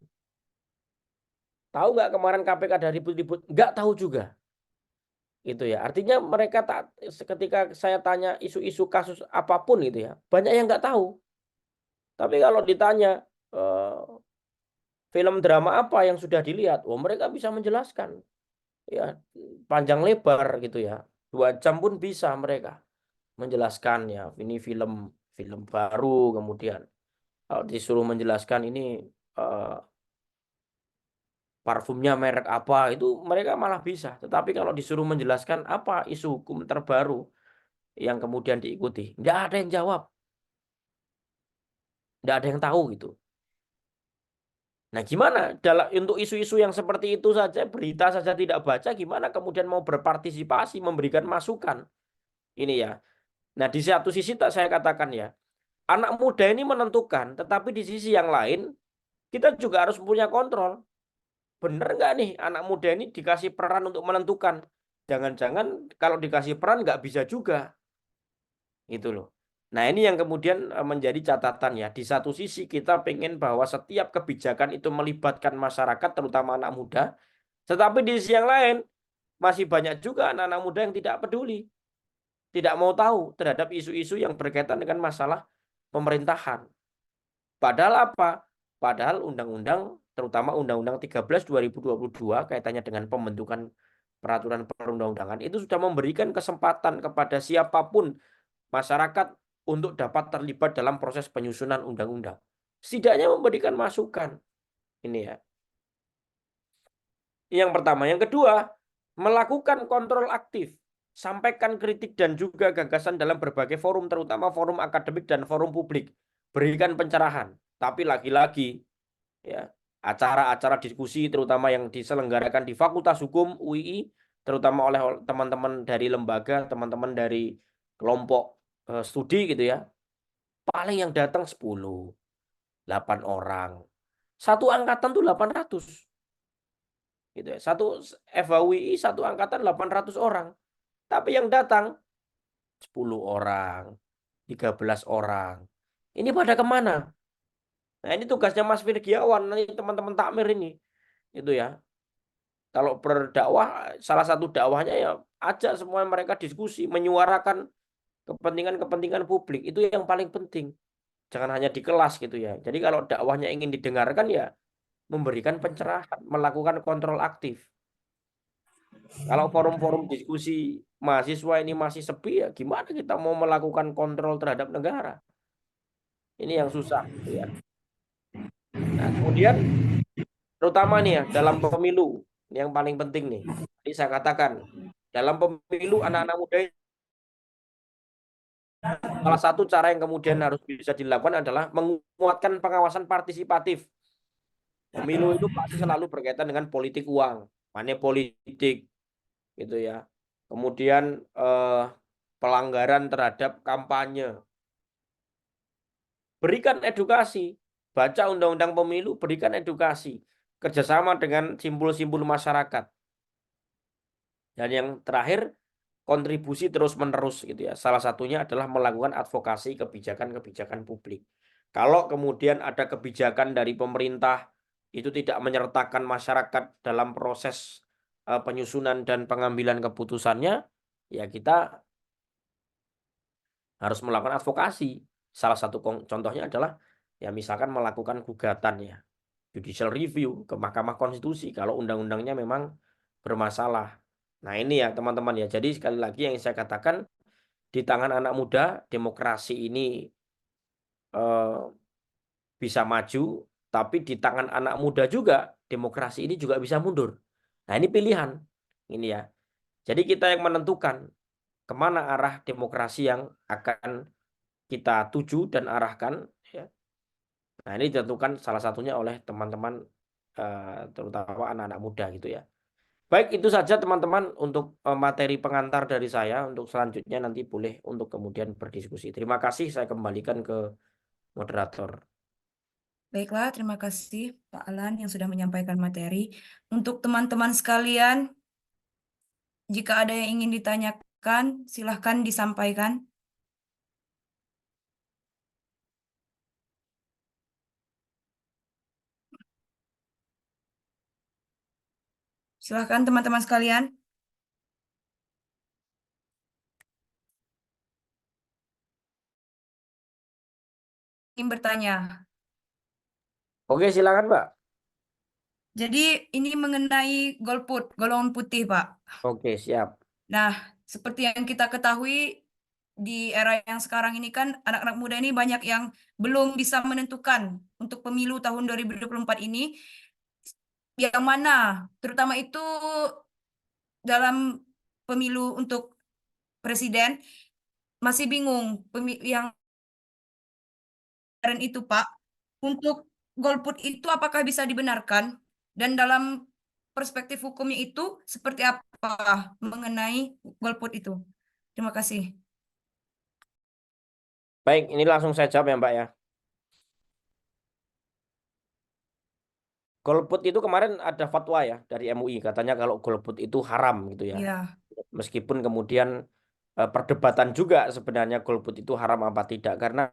Tahu nggak kemarin KPK ada ribut-ribut? Nggak tahu juga. Itu ya. Artinya mereka tak ketika saya tanya isu-isu kasus apapun itu ya, banyak yang nggak tahu. Tapi kalau ditanya film drama apa yang sudah dilihat, oh mereka bisa menjelaskan. Ya, panjang lebar gitu ya. 2 jam pun bisa mereka menjelaskan ya. Ini film film baru kemudian kalau disuruh menjelaskan ini eh, parfumnya merek apa itu mereka malah bisa. Tetapi kalau disuruh menjelaskan apa isu hukum terbaru yang kemudian diikuti, nggak ada yang jawab, nggak ada yang tahu gitu. Nah, gimana untuk isu-isu yang seperti itu saja berita saja tidak baca, gimana kemudian mau berpartisipasi, memberikan masukan? Ini ya. Nah, di satu sisi tak saya katakan ya, anak muda ini menentukan, tetapi di sisi yang lain kita juga harus punya kontrol. Bener nggak nih anak muda ini dikasih peran untuk menentukan? Jangan-jangan kalau dikasih peran nggak bisa juga. Gitu loh. Nah ini yang kemudian menjadi catatan ya. Di satu sisi kita pengen bahwa setiap kebijakan itu melibatkan masyarakat, terutama anak muda. Tetapi di sisi yang lain, masih banyak juga anak-anak muda yang tidak peduli. Tidak mau tahu terhadap isu-isu yang berkaitan dengan masalah pemerintahan. Padahal apa? Padahal undang-undang, terutama Undang-Undang 13 2022 kaitannya dengan pembentukan peraturan perundang-undangan itu sudah memberikan kesempatan kepada siapapun masyarakat untuk dapat terlibat dalam proses penyusunan undang-undang. Setidaknya memberikan masukan. Ini ya. Yang pertama. Yang kedua, melakukan kontrol aktif. Sampaikan kritik dan juga gagasan dalam berbagai forum, terutama forum akademik dan forum publik. Berikan pencerahan. Tapi lagi-lagi, ya, acara-acara diskusi terutama yang diselenggarakan di Fakultas Hukum UII, terutama oleh teman-teman dari lembaga, teman-teman dari kelompok studi gitu ya, paling yang datang 10, 8 orang. Satu angkatan tuh 800. Gitu ya. Satu FHWI satu angkatan 800 orang. Tapi yang datang 10 orang, 13 orang. Ini pada kemana? Nah, ini tugasnya Mas Firgiawan, nanti teman-teman takmir ini. Itu ya. Kalau berdakwah, salah satu dakwahnya ya ajak semua mereka diskusi, menyuarakan kepentingan-kepentingan publik. Itu yang paling penting. Jangan hanya di kelas gitu ya. Jadi kalau dakwahnya ingin didengarkan ya memberikan pencerahan, melakukan kontrol aktif. Kalau forum-forum diskusi mahasiswa ini masih sepi ya gimana kita mau melakukan kontrol terhadap negara? Ini yang susah gitu ya. Nah, kemudian terutama nih ya dalam pemilu ini yang paling penting nih. Tadi saya katakan dalam pemilu anak-anak muda salah satu cara yang kemudian harus bisa dilakukan adalah menguatkan pengawasan partisipatif. Pemilu itu pasti selalu berkaitan dengan politik uang, money politik, gitu ya. Kemudian pelanggaran terhadap kampanye. Berikan edukasi, baca undang-undang pemilu, berikan edukasi, kerjasama dengan simbol-simbol masyarakat. Dan yang terakhir, kontribusi terus-menerus gitu ya. Salah satunya adalah melakukan advokasi kebijakan-kebijakan publik. Kalau kemudian ada kebijakan dari pemerintah itu tidak menyertakan masyarakat dalam proses penyusunan dan pengambilan keputusannya, ya kita harus melakukan advokasi. Salah satu contohnya adalah ya misalkan melakukan gugatan ya, judicial review ke Mahkamah Konstitusi kalau undang-undangnya memang bermasalah. Nah ini ya teman-teman ya. Jadi sekali lagi yang saya katakan di tangan anak muda demokrasi ini bisa maju, tapi di tangan anak muda juga demokrasi ini juga bisa mundur. Nah ini pilihan ini ya. Jadi kita yang menentukan kemana arah demokrasi yang akan kita tuju dan arahkan. Ya. Nah ini ditentukan salah satunya oleh teman-teman terutama anak-anak muda gitu ya. Baik, itu saja teman-teman untuk materi pengantar dari saya. Untuk selanjutnya nanti boleh untuk kemudian berdiskusi. Terima kasih, saya kembalikan ke moderator. Baiklah, terima kasih Pak Alan yang sudah menyampaikan materi. Untuk teman-teman sekalian, jika ada yang ingin ditanyakan, silahkan disampaikan. Silahkan teman-teman sekalian. Ingin bertanya. Oke, silakan, Mbak. Jadi ini mengenai golput, golongan putih, Pak. Oke, siap. Nah, seperti yang kita ketahui di era yang sekarang ini kan anak-anak muda ini banyak yang belum bisa menentukan untuk pemilu tahun 2024 ini yang mana, terutama itu dalam pemilu untuk presiden masih bingung yang kemarin itu Pak, untuk golput itu apakah bisa dibenarkan dan dalam perspektif hukumnya itu seperti apa mengenai golput itu? Terima kasih. Baik, ini langsung saya jawab ya, Mbak ya. Golput itu kemarin ada fatwa ya dari MUI, katanya kalau golput itu haram gitu ya. Ya, Meskipun kemudian perdebatan juga sebenarnya golput itu haram apa tidak, karena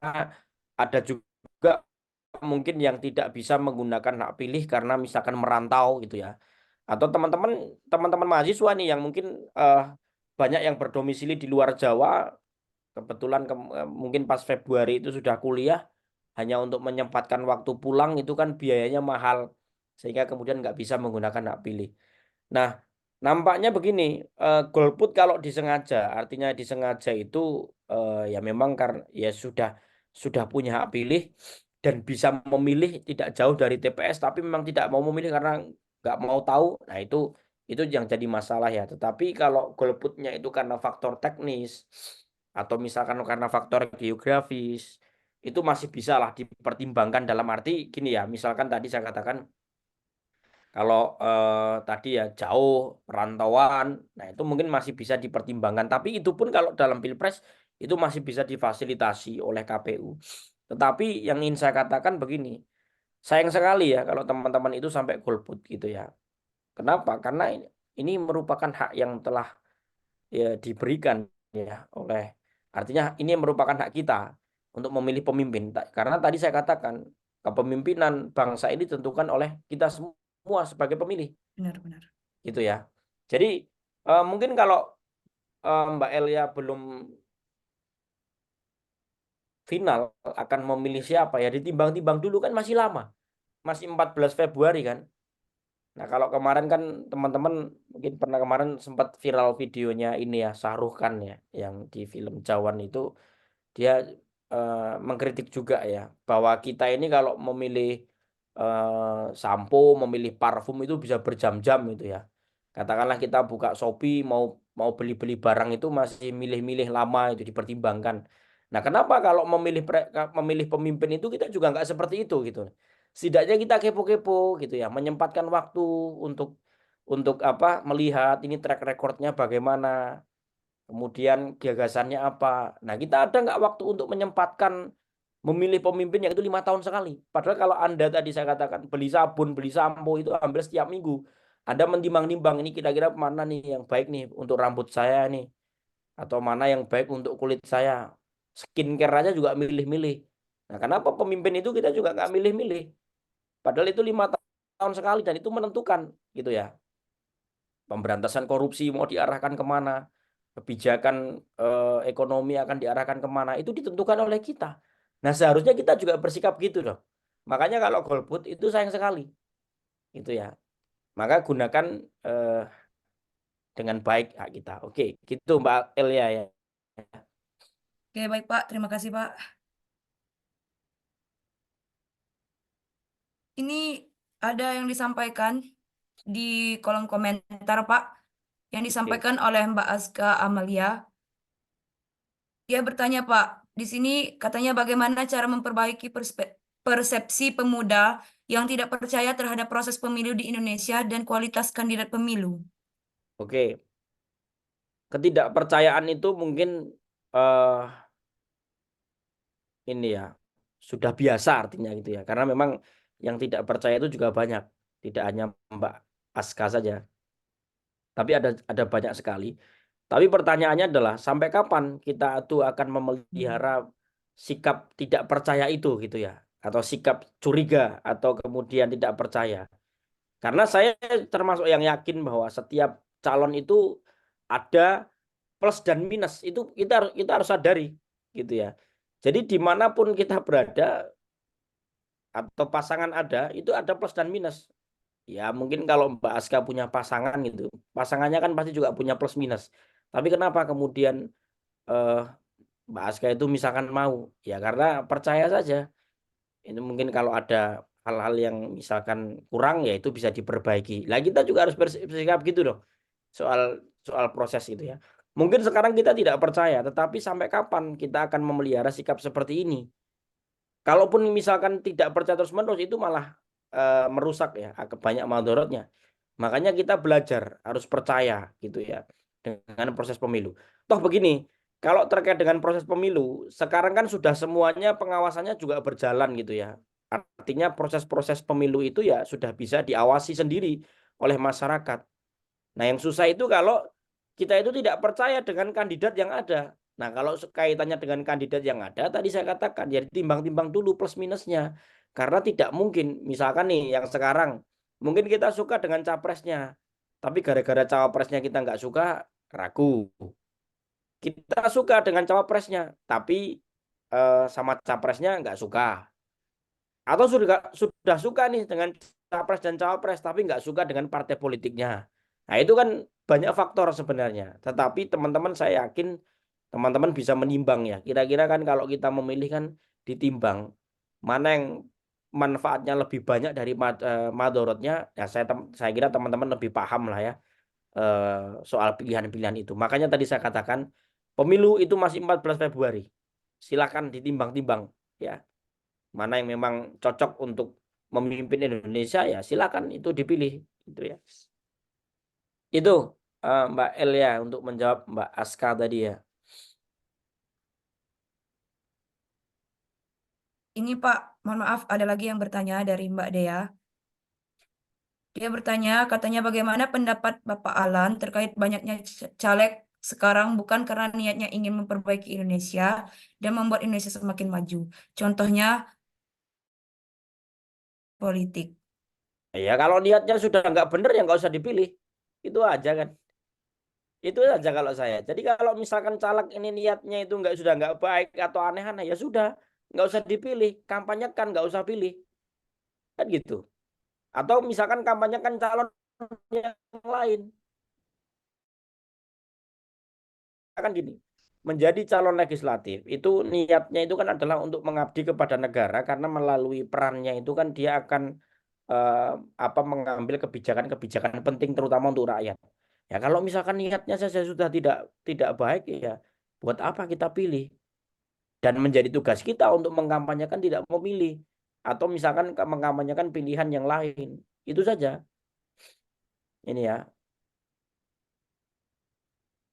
ada juga mungkin yang tidak bisa menggunakan hak pilih karena misalkan merantau gitu ya. Atau teman-teman mahasiswa nih yang mungkin banyak yang berdomisili di luar Jawa, kebetulan mungkin pas Februari itu sudah kuliah, hanya untuk menyempatkan waktu pulang itu kan biayanya mahal, sehingga kemudian nggak bisa menggunakan hak pilih. Nah, nampaknya begini, golput kalau disengaja, artinya disengaja itu ya memang karena ya sudah punya hak pilih dan bisa memilih tidak jauh dari TPS, tapi memang tidak mau memilih karena nggak mau tahu. Nah, itu yang jadi masalah ya. Tetapi kalau golputnya itu karena faktor teknis atau misalkan karena faktor geografis, itu masih bisa lah dipertimbangkan dalam arti gini ya. Misalkan tadi saya katakan kalau tadi ya jauh perantauan, nah itu mungkin masih bisa dipertimbangkan. Tapi itu pun kalau dalam Pilpres itu masih bisa difasilitasi oleh KPU. Tetapi yang ingin saya katakan begini, sayang sekali ya kalau teman-teman itu sampai golput gitu ya. Kenapa? Karena ini merupakan hak yang telah ya diberikan ya oleh, artinya ini merupakan hak kita untuk memilih pemimpin. Karena tadi saya katakan kepemimpinan bangsa ini ditentukan oleh kita semua sebagai pemilih. benar-benar. Gitu ya. Jadi mungkin kalau Mbak Elia belum final akan memilih siapa ya ditimbang-timbang dulu kan masih lama. Masih 14 Februari kan. Nah, kalau kemarin kan teman-teman mungkin pernah kemarin sempat viral videonya ini ya Syahrukh Khan ya yang di film Jawan itu dia mengkritik juga ya bahwa kita ini kalau memilih sampo, memilih parfum itu bisa berjam-jam gitu ya. Katakanlah kita buka Shopee mau mau beli-beli barang itu masih milih-milih lama itu dipertimbangkan. Nah, kenapa kalau memilih pemimpin itu kita juga nggak seperti itu gitu. Setidaknya kita kepo-kepo gitu ya, menyempatkan waktu untuk apa melihat ini track recordnya bagaimana, kemudian gagasannya apa. Nah, kita ada nggak waktu untuk menyempatkan memilih pemimpin yang itu 5 tahun sekali. Padahal kalau Anda tadi saya katakan beli sabun, beli sampo itu hampir setiap minggu. Anda menimbang-nimbang ini kira-kira mana nih yang baik nih untuk rambut saya nih. Atau mana yang baik untuk kulit saya. Skincare aja juga milih-milih. Nah, kenapa pemimpin itu kita juga nggak milih-milih? Padahal itu 5 tahun sekali dan itu menentukan gitu ya. Pemberantasan korupsi mau diarahkan kemana, kebijakan ekonomi akan diarahkan kemana, itu ditentukan oleh kita. Nah, seharusnya kita juga bersikap gitu dong. Makanya kalau golput itu sayang sekali, gitu ya. Maka gunakan eh, dengan baik hak kita. Oke, gitu Mbak Elia ya. Oke, baik Pak. Terima kasih Pak. Ini ada yang disampaikan di kolom komentar Pak, yang Oke. disampaikan oleh Mbak Aska Amalia. Dia bertanya Pak, di sini katanya bagaimana cara memperbaiki persepsi pemuda yang tidak percaya terhadap proses pemilu di Indonesia dan kualitas kandidat pemilu. Oke, ketidakpercayaan itu mungkin eh ini ya sudah biasa artinya gitu ya. Karena memang yang tidak percaya itu juga banyak, tidak hanya Mbak Aska saja, tapi ada banyak sekali. Tapi pertanyaannya adalah sampai kapan kita itu akan memelihara sikap tidak percaya itu gitu ya, atau sikap curiga atau kemudian tidak percaya. Karena saya termasuk yang yakin bahwa setiap calon itu ada plus dan minus, itu kita harus sadari gitu ya. Jadi dimanapun kita berada atau pasangan ada, itu ada plus dan minus. Ya mungkin kalau Mbak Aska punya pasangan gitu, pasangannya kan pasti juga punya plus minus. Tapi kenapa kemudian eh, Mbak Aska itu misalkan mau? Ya karena percaya saja. Itu mungkin kalau ada hal-hal yang misalkan kurang ya itu bisa diperbaiki. Lah kita juga harus bersikap gitu loh. Soal soal proses itu ya. Mungkin sekarang kita tidak percaya, tetapi sampai kapan kita akan memelihara sikap seperti ini? Kalaupun misalkan tidak percaya terus-menerus itu malah merusak ya, banyak madorotnya. Makanya kita belajar harus percaya gitu ya dengan proses pemilu. Toh begini, kalau terkait dengan proses pemilu, sekarang kan sudah semuanya pengawasannya juga berjalan gitu ya. Artinya proses-proses pemilu itu ya sudah bisa diawasi sendiri oleh masyarakat. Nah, yang susah itu kalau kita itu tidak percaya dengan kandidat yang ada. Nah, kalau kaitannya dengan kandidat yang ada, tadi saya katakan, ya timbang-timbang dulu plus minusnya. Karena tidak mungkin, misalkan nih yang sekarang, mungkin kita suka dengan capresnya. Tapi gara-gara cawapresnya kita nggak suka, ragu. Kita suka dengan cawapresnya, tapi sama capresnya nggak suka. Atau sudah suka nih dengan capres dan cawapres, tapi nggak suka dengan partai politiknya. Nah, itu kan banyak faktor sebenarnya. Tetapi teman-teman saya yakin teman-teman bisa menimbang ya. Kira-kira kan kalau kita memilih kan ditimbang mana yang manfaatnya lebih banyak dari madorotnya. Ya saya kira teman-teman lebih paham lah ya soal pilihan-pilihan itu. Makanya tadi saya katakan pemilu itu masih 14 Februari. Silakan ditimbang-timbang ya. Mana yang memang cocok untuk memimpin Indonesia ya silakan itu dipilih gitu ya. Itu Mbak El ya untuk menjawab Mbak Aska tadi ya. Ini Pak, mohon maaf ada lagi yang bertanya dari Mbak Dea. Dia bertanya, katanya bagaimana pendapat Bapak Alan terkait banyaknya caleg sekarang bukan karena niatnya ingin memperbaiki Indonesia dan membuat Indonesia semakin maju. Contohnya politik. Ya kalau niatnya sudah nggak benar ya nggak usah dipilih. Itu aja kan. Itu aja kalau saya. Jadi kalau misalkan caleg ini niatnya itu sudah nggak baik atau aneh-aneh ya sudah nggak usah dipilih. Kampanyekan nggak usah pilih kan gitu. Atau misalkan kampanyekan calon yang lain. Kan gini, menjadi calon legislatif itu niatnya itu kan adalah untuk mengabdi kepada negara karena melalui perannya itu kan dia akan mengambil kebijakan-kebijakan penting terutama untuk rakyat. Ya kalau misalkan niatnya saja sudah tidak baik ya buat apa kita pilih? Dan menjadi tugas kita untuk mengkampanyekan tidak memilih atau misalkan mengkampanyekan pilihan yang lain. Itu saja. Ini ya.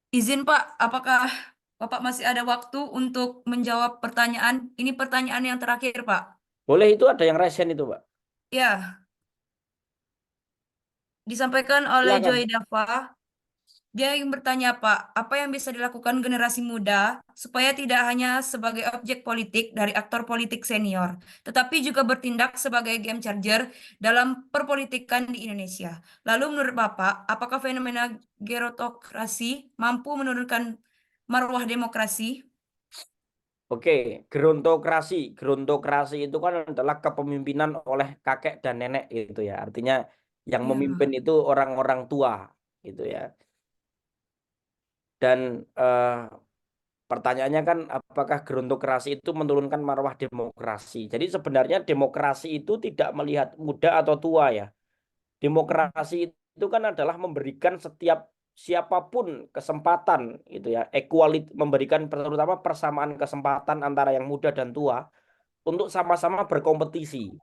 Izin Pak, apakah Bapak masih ada waktu untuk menjawab pertanyaan? Ini pertanyaan yang terakhir, Pak. Boleh itu ada yang resen itu, Pak. Ya, disampaikan oleh Joy Silakan. Dava. Dia yang bertanya, Pak, apa yang bisa dilakukan generasi muda supaya tidak hanya sebagai objek politik dari aktor politik senior, tetapi juga bertindak sebagai game changer dalam perpolitikan di Indonesia. Lalu menurut Bapak, apakah fenomena gerontokrasi mampu menurunkan marwah demokrasi? Oke, gerontokrasi. Gerontokrasi itu kan adalah kepemimpinan oleh kakek dan nenek gitu ya. Artinya yang memimpin Ya. itu orang-orang tua gitu ya. Dan pertanyaannya kan apakah gerontokrasi itu menurunkan marwah demokrasi. Jadi sebenarnya demokrasi itu tidak melihat muda atau tua ya. Demokrasi itu kan adalah memberikan setiap siapapun kesempatan gitu ya, equality, memberikan terutama persamaan kesempatan antara yang muda dan tua untuk sama-sama berkompetisi.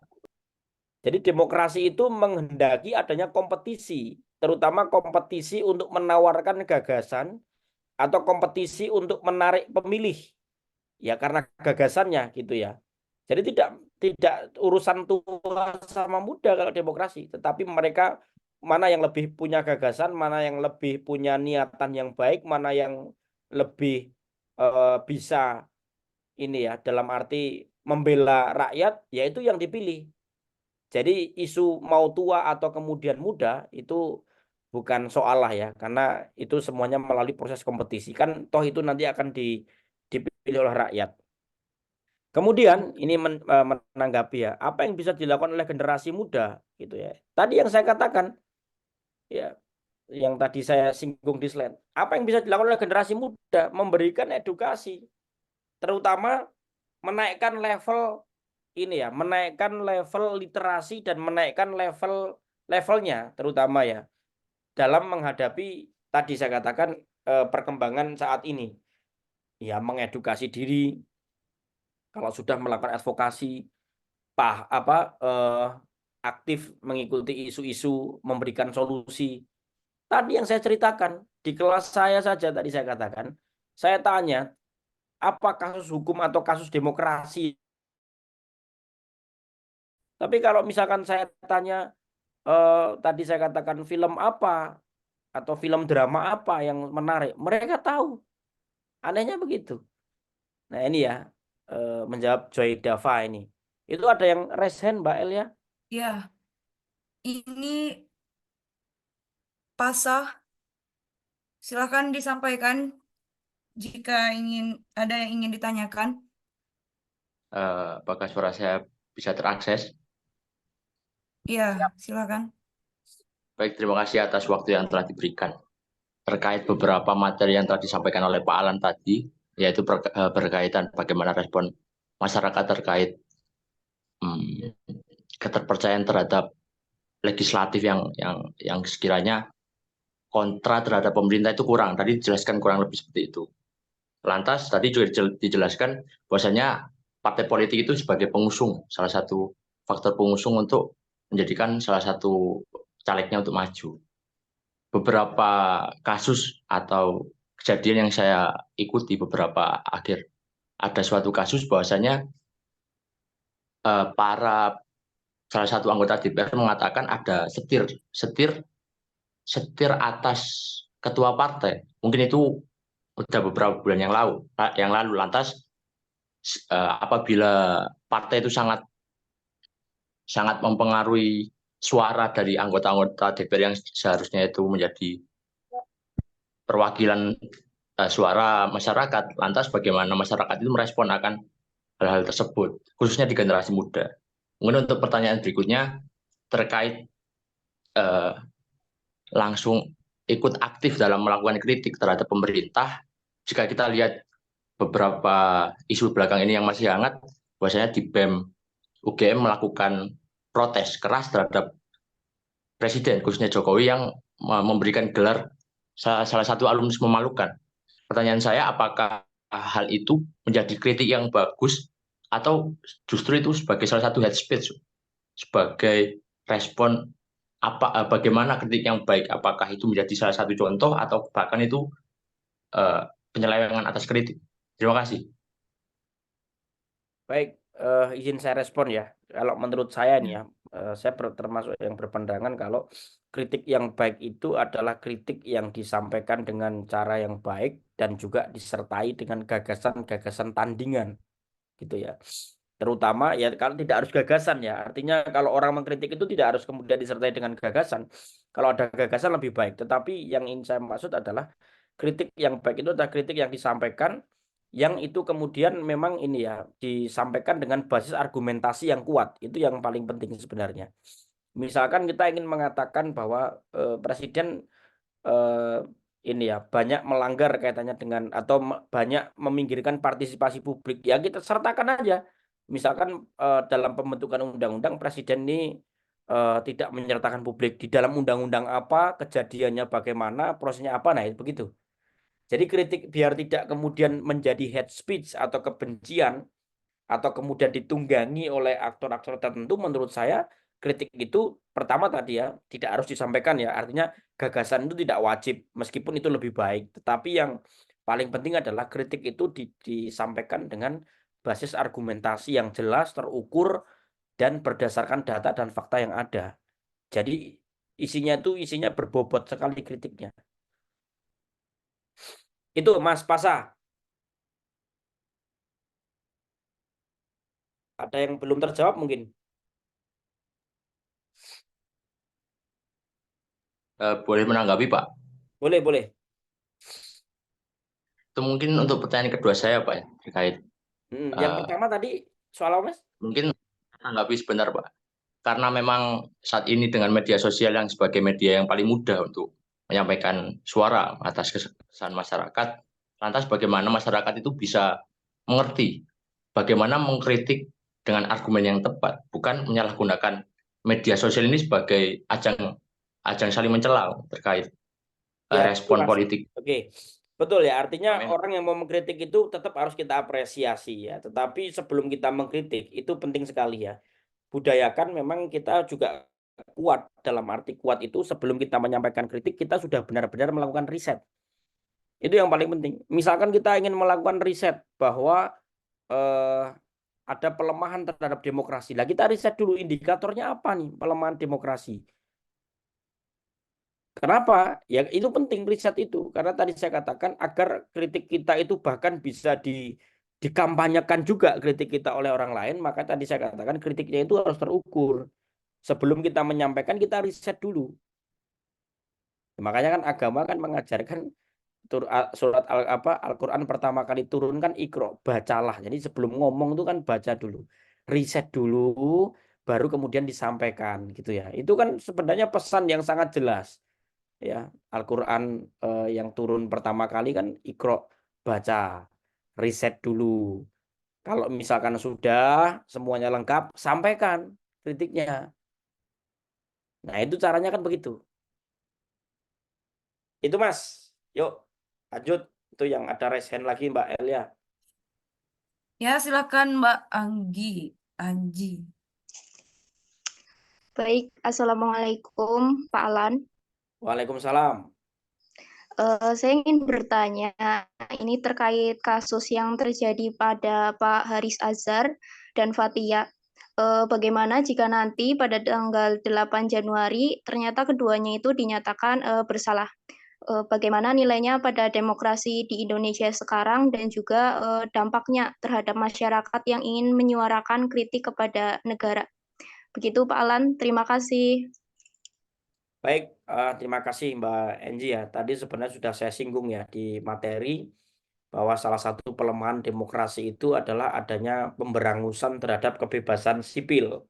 Jadi demokrasi itu menghendaki adanya kompetisi terutama kompetisi untuk menawarkan gagasan atau kompetisi untuk menarik pemilih. Ya karena gagasannya gitu ya. Jadi tidak urusan tua sama muda kalau demokrasi, tetapi mereka mana yang lebih punya gagasan, mana yang lebih punya niatan yang baik, mana yang lebih bisa ini ya dalam arti membela rakyat, yaitu yang dipilih. Jadi isu mau tua atau kemudian muda itu bukan soal lah ya, karena itu semuanya melalui proses kompetisi kan, toh itu nanti akan dipilih oleh rakyat. Kemudian ini menanggapi ya, apa yang bisa dilakukan oleh generasi muda gitu ya. Tadi yang saya katakan ya, yang tadi saya singgung di slide. Apa yang bisa dilakukan oleh generasi muda? Memberikan edukasi, terutama menaikkan level ini ya, menaikkan level literasi dan menaikkan levelnya terutama ya dalam menghadapi tadi saya katakan perkembangan saat ini. Ya, mengedukasi diri. Kalau sudah melakukan advokasi, aktif mengikuti isu-isu, memberikan solusi. Tadi yang saya ceritakan di kelas saya saja tadi saya katakan, saya tanya apa kasus hukum atau kasus demokrasi. Tapi kalau misalkan saya tanya tadi saya katakan film apa atau film drama apa yang menarik, mereka tahu. Anehnya begitu. Nah ini ya menjawab Joy Dava ini. Itu ada yang raise hand Mbak Elia? Ya, ini Pasah, silakan disampaikan jika ada yang ingin ditanyakan. Apakah suara saya bisa terakses? Ya, silakan. Baik, terima kasih atas waktu yang telah diberikan. Terkait beberapa materi yang telah disampaikan oleh Pak Alan tadi, yaitu berkaitan bagaimana respon masyarakat terkait keterpercayaan terhadap legislatif yang sekiranya kontra terhadap pemerintah itu kurang. Tadi dijelaskan kurang lebih seperti itu. Lantas tadi juga dijelaskan bahwasanya partai politik itu sebagai pengusung, salah satu faktor pengusung untuk menjadikan salah satu calegnya untuk maju. Beberapa kasus atau kejadian yang saya ikuti beberapa akhir, ada suatu kasus bahwasanya para salah satu anggota DPR mengatakan ada setir atas ketua partai. Mungkin itu sudah beberapa bulan yang lalu. Lantas apabila partai itu sangat mempengaruhi suara dari anggota-anggota DPR yang seharusnya itu menjadi perwakilan suara masyarakat, lantas bagaimana masyarakat itu merespon akan hal-hal tersebut, khususnya di generasi muda. Kemudian untuk pertanyaan berikutnya terkait langsung ikut aktif dalam melakukan kritik terhadap pemerintah. Jika kita lihat beberapa isu belakang ini yang masih hangat, bahwasanya di BEM UGM melakukan protes keras terhadap Presiden, khususnya Jokowi yang memberikan gelar salah satu alumnus memalukan. Pertanyaan saya, apakah hal itu menjadi kritik yang bagus atau justru itu sebagai salah satu hate speech, sebagai respon bagaimana kritik yang baik? Apakah itu menjadi salah satu contoh atau bahkan itu penyelewengan atas kritik? Terima kasih. Baik, izin saya respon ya. Kalau menurut saya nih ya, saya termasuk yang berpandangan kalau kritik yang baik itu adalah kritik yang disampaikan dengan cara yang baik dan juga disertai dengan gagasan-gagasan tandingan, gitu ya. Terutama ya kalau tidak harus gagasan ya, artinya kalau orang mengkritik itu tidak harus kemudian disertai dengan gagasan. Kalau ada gagasan lebih baik. Tetapi yang ingin saya maksud adalah kritik yang baik itu adalah kritik yang disampaikan yang itu kemudian memang ini ya disampaikan dengan basis argumentasi yang kuat. Itu yang paling penting sebenarnya. Misalkan kita ingin mengatakan bahwa presiden ini ya banyak melanggar kaitannya dengan atau banyak meminggirkan partisipasi publik, ya kita sertakan aja. Misalkan dalam pembentukan undang-undang presiden ini tidak menyertakan publik di dalam undang-undang apa, kejadiannya bagaimana, prosesnya apa, nah itu begitu. Jadi kritik biar tidak kemudian menjadi hate speech atau kebencian atau kemudian ditunggangi oleh aktor-aktor tertentu, menurut saya kritik itu pertama tadi ya tidak harus disampaikan ya, artinya gagasan itu tidak wajib, meskipun itu lebih baik. Tetapi yang paling penting adalah kritik itu disampaikan dengan basis argumentasi yang jelas, terukur, dan berdasarkan data dan fakta yang ada. Jadi isinya berbobot sekali kritiknya. Itu Mas Pasa. Ada yang belum terjawab mungkin? Boleh menanggapi Pak? Boleh, boleh. Itu mungkin untuk pertanyaan kedua saya Pak ya, terkait Yang eh, pertama tadi soal apa, Mas? mungkin menanggapi sebentar Pak. Karena memang saat ini dengan media sosial yang sebagai media yang paling mudah untuk menyampaikan suara atas kesan masyarakat, lantas bagaimana masyarakat itu bisa mengerti bagaimana mengkritik dengan argumen yang tepat, bukan menyalahgunakan media sosial ini sebagai ajang saling mencela terkait Ya, respon Mas. politik. Oke. Betul ya, artinya Amin. orang yang mau mengkritik itu tetap harus kita apresiasi ya. Tetapi sebelum kita mengkritik, itu penting sekali ya. Budayakan memang kita juga kuat, dalam arti kuat itu sebelum kita menyampaikan kritik, kita sudah benar-benar melakukan riset. Itu yang paling penting. Misalkan kita ingin melakukan riset bahwa ada pelemahan terhadap demokrasi. Lah kita riset dulu indikatornya apa nih pelemahan demokrasi. Kenapa? Ya itu penting riset itu. Karena tadi saya katakan agar kritik kita itu bahkan bisa dikampanyekan juga kritik kita oleh orang lain, maka tadi saya katakan kritiknya itu harus terukur. Sebelum kita menyampaikan, kita riset dulu. Makanya kan agama kan mengajarkan surat Al-Quran pertama kali turun kan Iqra, bacalah. Jadi sebelum ngomong itu kan baca dulu. Riset dulu, baru kemudian disampaikan gitu ya. Itu kan sebenarnya pesan yang sangat jelas. Ya, Al-Quran yang turun pertama kali kan Iqra, baca, riset dulu. Kalau misalkan sudah semuanya lengkap, sampaikan kritiknya. Nah, itu caranya kan begitu. Itu Mas. Yuk, lanjut. Itu yang ada raise hand lagi Mbak Elia. Ya, silakan Mbak Anji. Baik, Assalamualaikum Pak Alan. Waalaikumsalam. Saya ingin bertanya, ini terkait kasus yang terjadi pada Pak Haris Azhar dan Fathia. Bagaimana jika nanti pada tanggal 8 Januari ternyata keduanya itu dinyatakan bersalah? Bagaimana nilainya pada demokrasi di Indonesia sekarang dan juga dampaknya terhadap masyarakat yang ingin menyuarakan kritik kepada negara? Begitu Pak Alan, terima kasih. Baik, terima kasih Mbak Enji ya. Tadi sebenarnya sudah saya singgung ya di materi bahwa salah satu pelemahan demokrasi itu adalah adanya pemberangusan terhadap kebebasan sipil.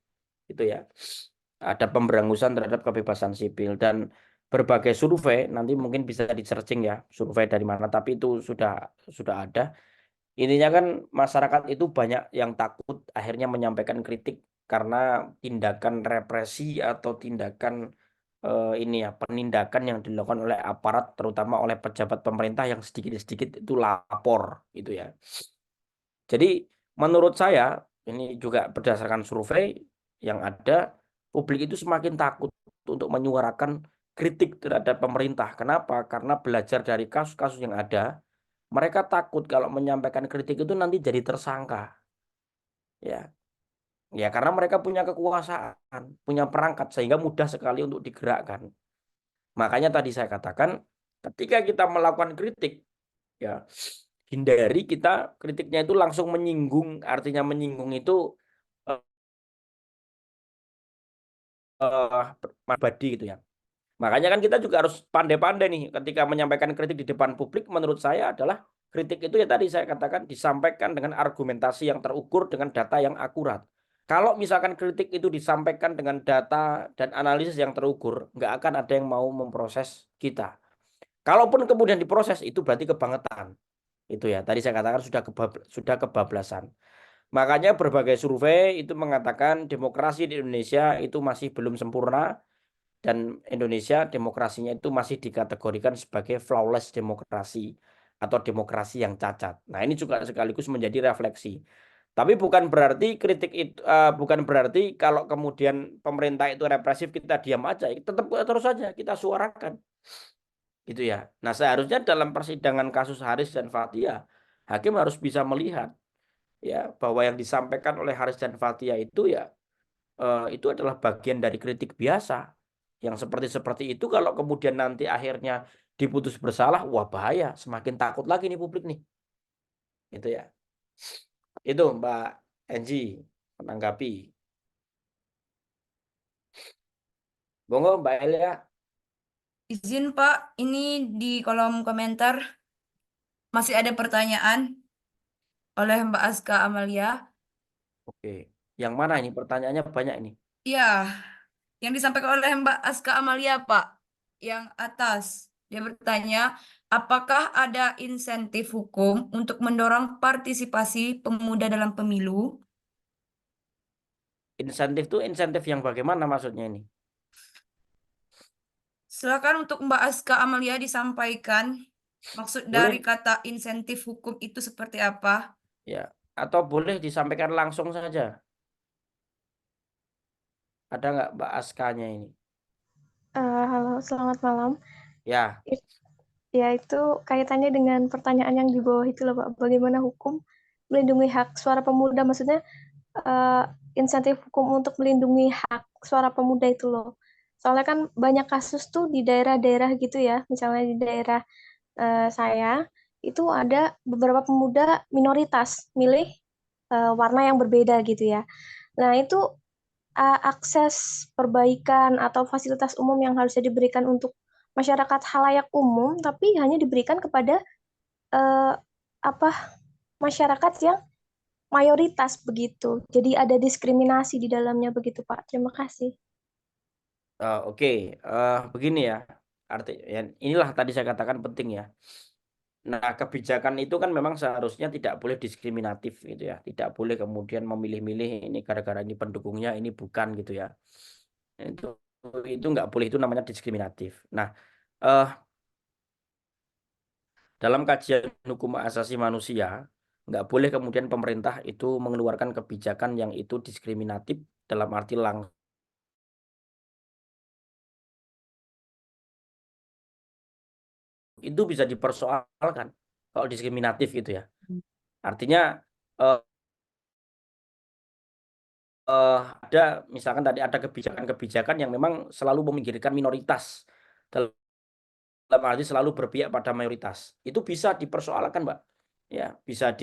Itu ya. Ada pemberangusan terhadap kebebasan sipil dan berbagai survei nanti mungkin bisa di-searching ya, survei dari mana, tapi itu sudah ada. Intinya kan masyarakat itu banyak yang takut akhirnya menyampaikan kritik karena tindakan represi atau tindakan ini ya, penindakan yang dilakukan oleh aparat, terutama oleh pejabat pemerintah yang sedikit-sedikit itu lapor gitu ya. Jadi menurut saya ini juga berdasarkan survei yang ada, publik itu semakin takut untuk menyuarakan kritik terhadap pemerintah. Kenapa? Karena belajar dari kasus-kasus yang ada, mereka takut kalau menyampaikan kritik itu nanti jadi tersangka. Ya. Ya, karena mereka punya kekuasaan, punya perangkat sehingga mudah sekali untuk digerakkan. Makanya tadi saya katakan ketika kita melakukan kritik ya hindari kita kritiknya itu langsung menyinggung, artinya menyinggung itu pribadi gitu ya. Makanya kan kita juga harus pandai-pandai nih ketika menyampaikan kritik di depan publik. Menurut saya adalah kritik itu ya tadi saya katakan disampaikan dengan argumentasi yang terukur dengan data yang akurat. Kalau misalkan kritik itu disampaikan dengan data dan analisis yang terukur, nggak akan ada yang mau memproses kita. Kalaupun kemudian diproses, itu berarti kebangetan. Itu ya, tadi saya katakan sudah kebablasan. Makanya berbagai survei itu mengatakan demokrasi di Indonesia itu masih belum sempurna. Dan Indonesia demokrasinya itu masih dikategorikan sebagai flawless demokrasi atau demokrasi yang cacat. Nah, ini juga sekaligus menjadi refleksi. Tapi bukan berarti kritik itu bukan berarti kalau kemudian pemerintah itu represif kita diam aja. Tetap terus saja kita suarakan. Gitu ya. Nah, seharusnya dalam persidangan kasus Haris dan Fathia, hakim harus bisa melihat ya bahwa yang disampaikan oleh Haris dan Fathia itu ya itu adalah bagian dari kritik biasa. Yang seperti itu kalau kemudian nanti akhirnya diputus bersalah, wah bahaya, semakin takut lagi nih publik nih. Gitu ya. Itu Mbak Enji menanggapi. Monggo Mbak Elia. Izin Pak, ini di kolom komentar masih ada pertanyaan oleh Mbak Aska Amalia. Oke. Yang mana ini pertanyaannya banyak ini. Ya, yang disampaikan oleh Mbak Aska Amalia, Pak. Yang atas, dia bertanya, apakah ada insentif hukum untuk mendorong partisipasi pemuda dalam pemilu? Insentif itu insentif yang bagaimana maksudnya ini? Silakan untuk Mbak Aska Amalia disampaikan maksud dari Boleh kata insentif hukum itu seperti apa? ya, atau boleh disampaikan langsung saja. Ada nggak Mbak Askanya ini? Halo, selamat malam. Ya, Ya, itu kaitannya dengan pertanyaan yang di bawah itu loh, Pak. Bagaimana hukum melindungi hak suara pemuda? Maksudnya insentif hukum untuk melindungi hak suara pemuda itu loh. Soalnya kan banyak kasus tuh di daerah-daerah gitu ya. Misalnya di daerah saya, itu ada beberapa pemuda minoritas milih warna yang berbeda gitu ya. Nah, itu akses perbaikan atau fasilitas umum yang harusnya diberikan untuk masyarakat halayak umum, tapi hanya diberikan kepada eh, apa masyarakat yang mayoritas begitu. Jadi ada diskriminasi di dalamnya begitu, Pak. Terima kasih. oke. Begini ya. Ya, inilah tadi saya katakan penting ya. Nah, kebijakan itu kan memang seharusnya tidak boleh diskriminatif gitu ya. Tidak boleh kemudian memilih-milih ini gara-gara ini pendukungnya, ini bukan gitu ya. Itu itu nggak boleh, itu namanya diskriminatif. Nah, eh, dalam kajian hukum asasi manusia, nggak boleh kemudian pemerintah itu mengeluarkan kebijakan yang itu diskriminatif dalam arti langsung. Itu bisa dipersoalkan kalau diskriminatif gitu ya. Artinya eh, ada misalkan tadi ada kebijakan-kebijakan yang memang selalu meminggirkan minoritas dalam arti selalu berpihak pada mayoritas. Itu bisa dipersoalkan, Mbak. Ya, bisa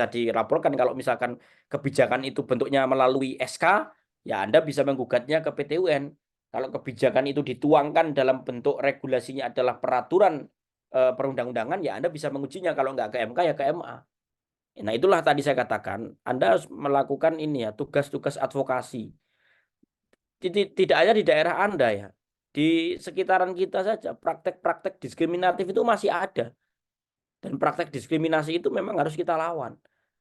dilaporkan kalau misalkan kebijakan itu bentuknya melalui SK, ya Anda bisa menggugatnya ke PT UN. Kalau kebijakan itu dituangkan dalam bentuk regulasinya adalah peraturan perundang-undangan, ya Anda bisa mengujinya. Kalau nggak ke MK ya ke MA. Nah, itulah tadi saya katakan, Anda harus melakukan ini ya, tugas-tugas advokasi. Tidak hanya di daerah Anda ya, di sekitaran kita saja praktek-praktek diskriminatif itu masih ada. Dan praktek diskriminasi itu memang harus kita lawan.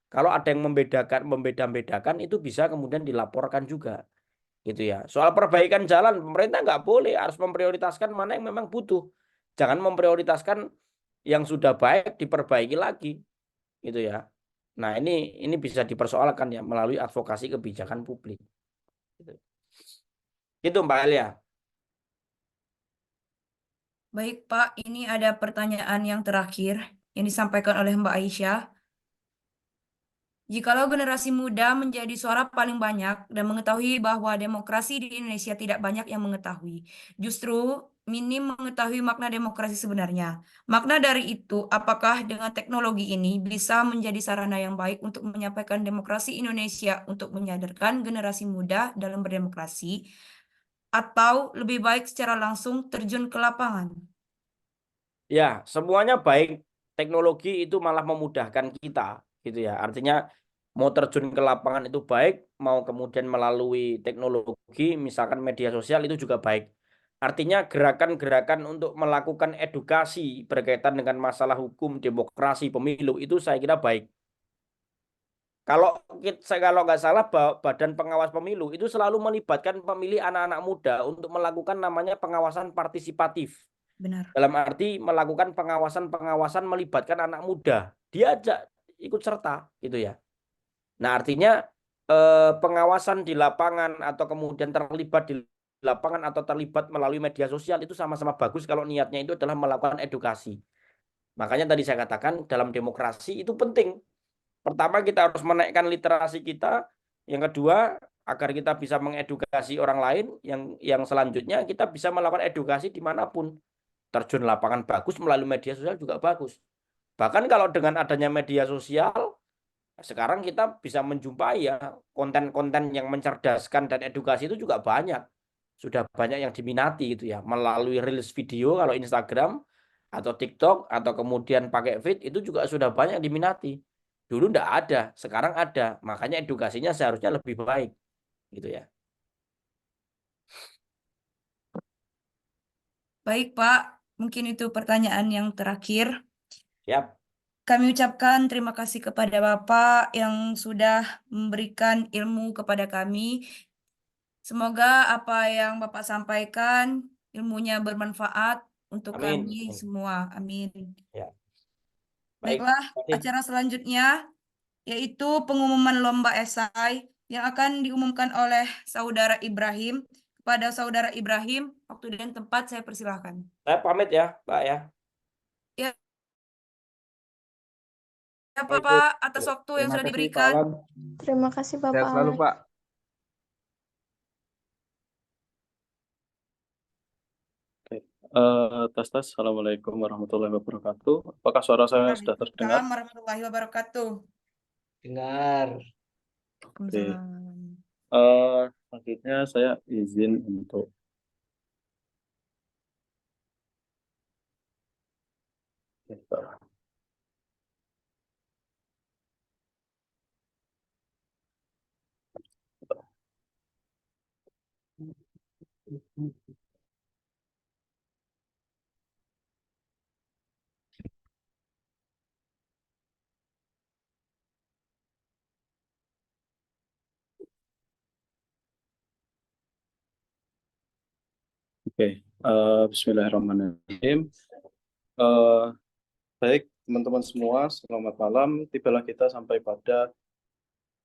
Kalau ada yang membeda-bedakan itu bisa kemudian dilaporkan juga. Gitu ya. Soal perbaikan jalan, pemerintah nggak boleh, harus memprioritaskan mana yang memang butuh. Jangan memprioritaskan yang sudah baik diperbaiki lagi. Gitu ya. Nah, ini bisa dipersoalkan ya melalui advokasi kebijakan publik. Gitu. Itu Mbak Elia. Baik Pak, ini ada pertanyaan yang terakhir yang disampaikan oleh Mbak Aisyah. Jikalau generasi muda menjadi suara paling banyak dan mengetahui bahwa demokrasi di Indonesia tidak banyak yang mengetahui, justru minim mengetahui makna demokrasi sebenarnya. Makna dari itu, apakah dengan teknologi ini bisa menjadi sarana yang baik untuk menyampaikan demokrasi Indonesia untuk menyadarkan generasi muda dalam berdemokrasi, atau lebih baik secara langsung terjun ke lapangan? Ya, semuanya baik. Teknologi itu malah memudahkan kita, gitu ya. Artinya mau terjun ke lapangan itu baik, mau kemudian melalui teknologi, misalkan media sosial itu juga baik. Artinya gerakan-gerakan untuk melakukan edukasi berkaitan dengan masalah hukum, demokrasi, pemilu itu saya kira baik. Kalau nggak salah Badan Pengawas Pemilu itu selalu melibatkan pemilih anak-anak muda untuk melakukan namanya pengawasan partisipatif. Benar. Dalam arti melakukan pengawasan-pengawasan melibatkan anak muda. Diajak ikut serta gitu ya. Nah, artinya pengawasan di lapangan atau kemudian terlibat di lapangan atau terlibat melalui media sosial itu sama-sama bagus kalau niatnya itu adalah melakukan edukasi. Makanya tadi saya katakan dalam demokrasi itu penting. Pertama, kita harus menaikkan literasi kita. Yang kedua, agar kita bisa mengedukasi orang lain. Yang selanjutnya, kita bisa melakukan edukasi dimanapun. Terjun lapangan bagus, melalui media sosial juga bagus. Bahkan kalau dengan adanya media sosial, sekarang kita bisa menjumpai ya konten-konten yang mencerdaskan dan edukasi itu juga banyak. Sudah banyak yang diminati gitu ya. Melalui reels video kalau Instagram atau TikTok atau kemudian pakai feed itu juga sudah banyak diminati. Dulu enggak ada, sekarang ada. Makanya edukasinya seharusnya lebih baik gitu ya. Baik, Pak. Mungkin itu pertanyaan yang terakhir. Siap. Kami ucapkan terima kasih kepada Bapak yang sudah memberikan ilmu kepada kami. Semoga apa yang Bapak sampaikan ilmunya bermanfaat untuk Amin. kami semua. Amin. Ya. Baik. Baiklah, Terima kasih. acara selanjutnya yaitu pengumuman lomba esai yang akan diumumkan oleh Saudara Ibrahim. Kepada Saudara Ibrahim, waktu dan tempat saya persilahkan. Saya pamit ya, Pak ya. Ya, Baik, Pak, atas waktu yang terima sudah kasih Pak diberikan. Alam. Terima kasih Sehat selalu Bapak. Pak. Tes. Assalamualaikum warahmatullahi wabarakatuh. Apakah suara saya sudah terdengar? Waalaikumsalam warahmatullahi wabarakatuh. Dengar. Oke. Waalaikumsalam. Selanjutnya saya izin untuk Bismillahirrahmanirrahim. Baik, teman-teman semua, selamat malam. Tibalah kita sampai pada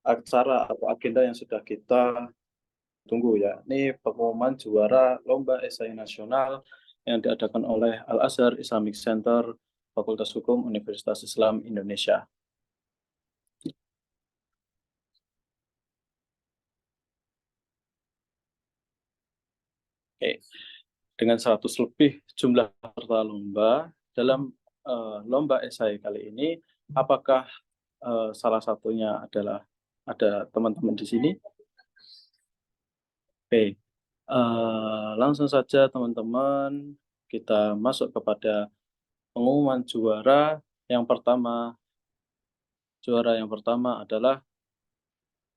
acara atau agenda yang sudah kita tunggu ya. Ini pengumuman juara Lomba Esai Nasional yang diadakan oleh Al-Azhar Islamic Center, Fakultas Hukum Universitas Islam Indonesia. Oke. Dengan 100 lebih jumlah peserta lomba dalam lomba esai kali ini, apakah salah satunya adalah ada teman-teman di sini? Oke, langsung saja teman-teman kita masuk kepada pengumuman juara yang pertama. Juara yang pertama adalah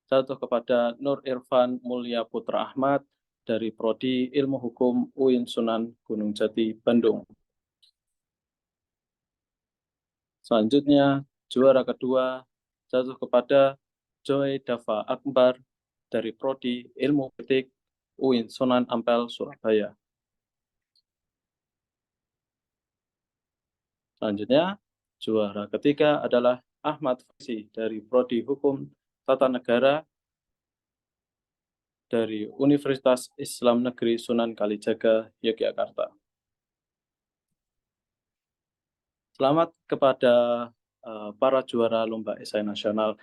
jatuh kepada Nur Irfan Mulia Putra Ahmad dari Prodi Ilmu Hukum UIN Sunan Gunung Jati, Bandung. Selanjutnya, juara kedua jatuh kepada Joy Dava Akbar dari Prodi Ilmu Politik UIN Sunan Ampel, Surabaya. Selanjutnya, juara ketiga adalah Ahmad Fasi dari Prodi Hukum Tata Negara dari Universitas Islam Negeri Sunan Kalijaga, Yogyakarta. Selamat kepada para juara Lomba Esai Nasional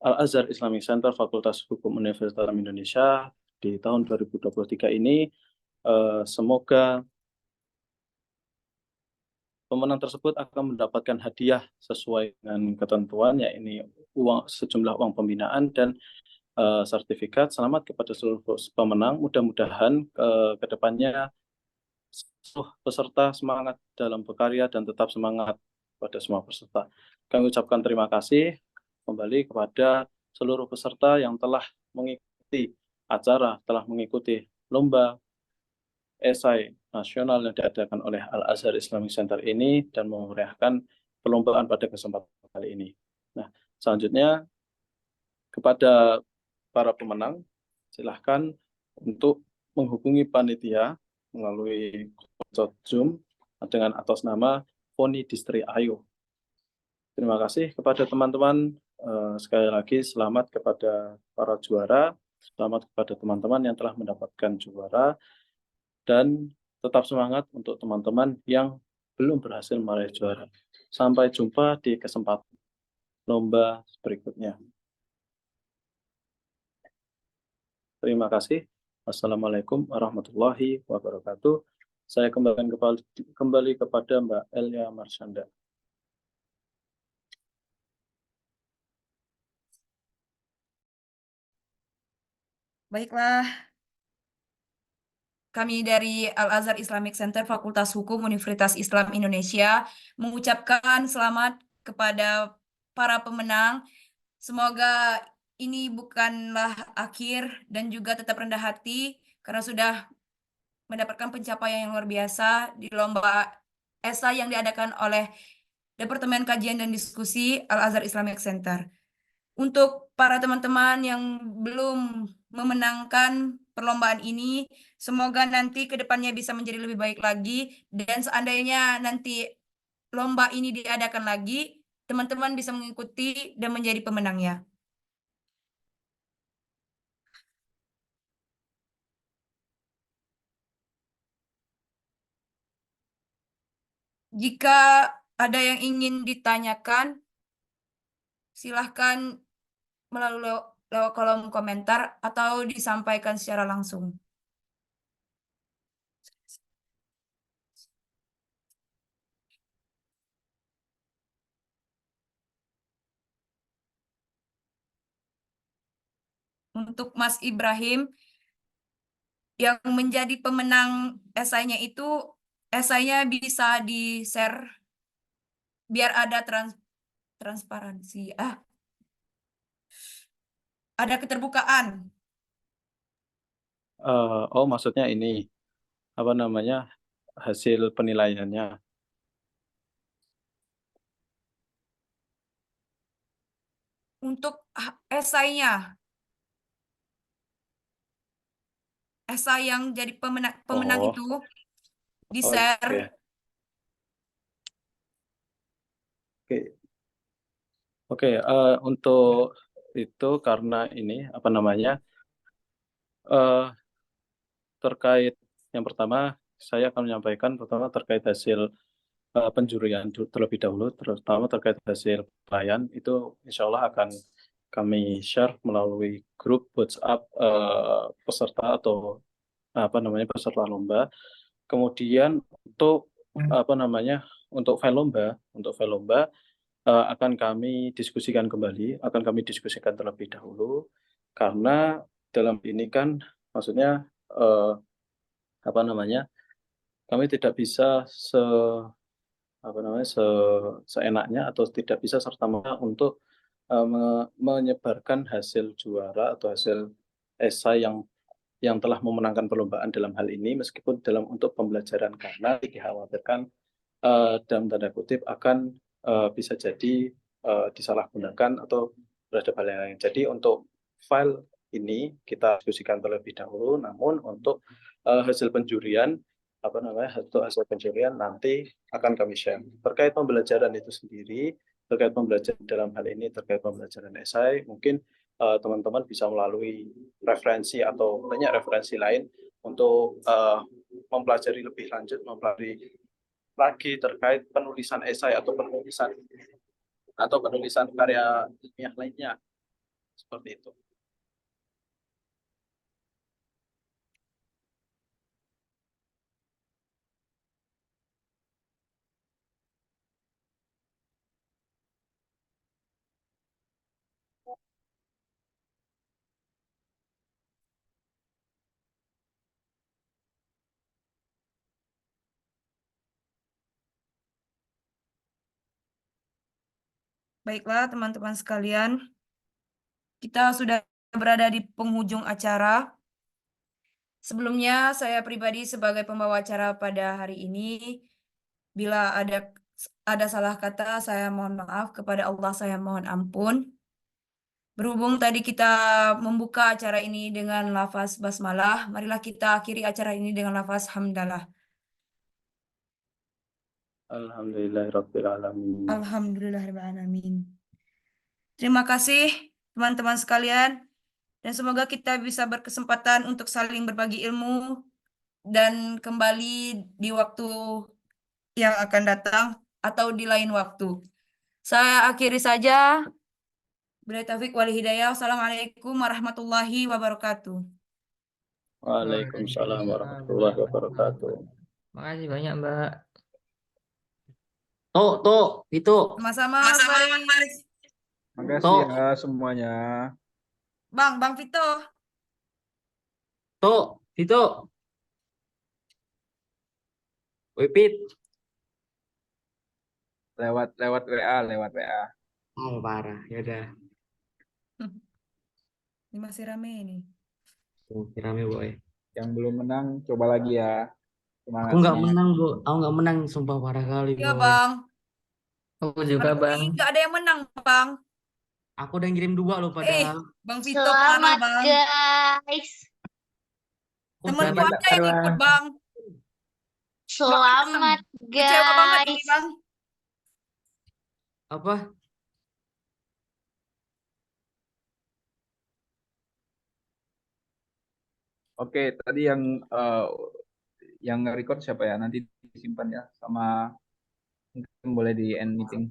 Al-Azhar Islamic Center Fakultas Hukum Universitas Islam Indonesia di tahun 2023 ini. Semoga pemenang tersebut akan mendapatkan hadiah sesuai dengan ketentuan, yakni sejumlah uang pembinaan dan sertifikat. Selamat kepada seluruh pemenang. Mudah-mudahan ke depannya seluruh peserta semangat dalam berkarya dan tetap semangat pada semua peserta. Kami ucapkan terima kasih kembali kepada seluruh peserta yang telah mengikuti acara, telah mengikuti lomba esai nasional yang diadakan oleh Al-Azhar Islamic Center ini dan memeriahkan perlombaan pada kesempatan kali ini. Nah, selanjutnya kepada para pemenang, silahkan untuk menghubungi panitia melalui Zoom dengan atas nama Poni Distri Ayu. Terima kasih kepada teman-teman. Sekali lagi selamat kepada para juara. Selamat kepada teman-teman yang telah mendapatkan juara, dan tetap semangat untuk teman-teman yang belum berhasil meraih juara. Sampai jumpa di kesempatan lomba berikutnya. Terima kasih. Wassalamualaikum warahmatullahi wabarakatuh. Saya kembali kepada Mbak Elia Marsyanda. Baiklah, kami dari Al-Azhar Islamic Center Fakultas Hukum Universitas Islam Indonesia mengucapkan selamat kepada para pemenang. Semoga ini bukanlah akhir dan juga tetap rendah hati karena sudah mendapatkan pencapaian yang luar biasa di lomba esai yang diadakan oleh Departemen Kajian dan Diskusi Al-Azhar Islamic Center. Untuk para teman-teman yang belum memenangkan perlombaan ini, semoga nanti ke depannya bisa menjadi lebih baik lagi, dan seandainya nanti lomba ini diadakan lagi, teman-teman bisa mengikuti dan menjadi pemenangnya. Jika ada yang ingin ditanyakan, silahkan melalui lewat kolom komentar atau disampaikan secara langsung. Untuk Mas Ibrahim, yang menjadi pemenang esainya itu, esainya bisa di-share biar ada transparansi. Ada keterbukaan. Oh, maksudnya ini apa namanya, hasil penilaiannya. Untuk esainya, esai yang jadi pemenang Oh, itu di-share. Oke, untuk itu karena ini apa namanya, terkait yang pertama saya akan menyampaikan pertama terkait hasil penjurian terlebih dahulu, terutama terkait hasil penilaian itu insya Allah akan kami share melalui grup WhatsApp peserta atau apa namanya peserta lomba. Kemudian untuk apa namanya untuk file lomba akan kami diskusikan kembali, akan kami diskusikan terlebih dahulu karena dalam ini kan maksudnya apa namanya kami tidak bisa seenaknya atau tidak bisa serta-merta untuk menyebarkan hasil juara atau hasil esai yang telah memenangkan perlombaan dalam hal ini meskipun dalam untuk pembelajaran karena dikhawatirkan dalam tanda kutip akan bisa jadi disalahgunakan atau terhadap hal yang lain. Jadi untuk file ini kita diskusikan terlebih dahulu, namun untuk hasil penjurian hasil penjurian nanti akan kami share. Terkait pembelajaran itu sendiri, terkait pembelajaran dalam hal ini terkait pembelajaran esai, mungkin teman-teman bisa melalui referensi atau banyak referensi lain untuk mempelajari lebih lanjut, mempelajari lagi terkait penulisan esai atau penulisan karya ilmiah lainnya seperti itu. Baiklah teman-teman sekalian, kita sudah berada di penghujung acara. Sebelumnya saya pribadi sebagai pembawa acara pada hari ini, bila ada salah kata, saya mohon maaf, kepada Allah saya mohon ampun. Berhubung tadi kita membuka acara ini dengan lafaz basmalah, marilah kita akhiri acara ini dengan lafaz hamdalah. Alhamdulillahirrabbilalamin. Alhamdulillahirrahmanirrahim. Terima kasih teman-teman sekalian. Dan semoga kita bisa berkesempatan untuk saling berbagi ilmu dan kembali di waktu yang akan datang atau di lain waktu. Saya akhiri saja. Billahi taufiq wal hidayah. Wassalamualaikum warahmatullahi wabarakatuh. Waalaikumsalam warahmatullahi wabarakatuh. Makasih banyak, Mbak. Tuh, itu. Sama-sama, Mas Faris. Makasih ya semuanya. Bang Vito. Itu. Wipit. Lewat WA. Oh, parah. Ya udah. Ini masih rame ini. Rame, boy. Yang belum menang coba lagi ya. Aku nggak menang, Bu. Aku nggak menang, sumpah parah kali, Iya, boy. Bang. Aku juga, Hari Bang. ini nggak ada yang menang, Bang. Aku udah ngirim 2 loh padahal. Bang Vito parah, Selamat Bang. guys. Temenku Selamat, ada yang ikut, Bang. Selamat Kecewa banget ini, guys. Bang. Apa? Oke, tadi yang record siapa ya? Nanti disimpan ya, sama mungkin boleh di end meeting.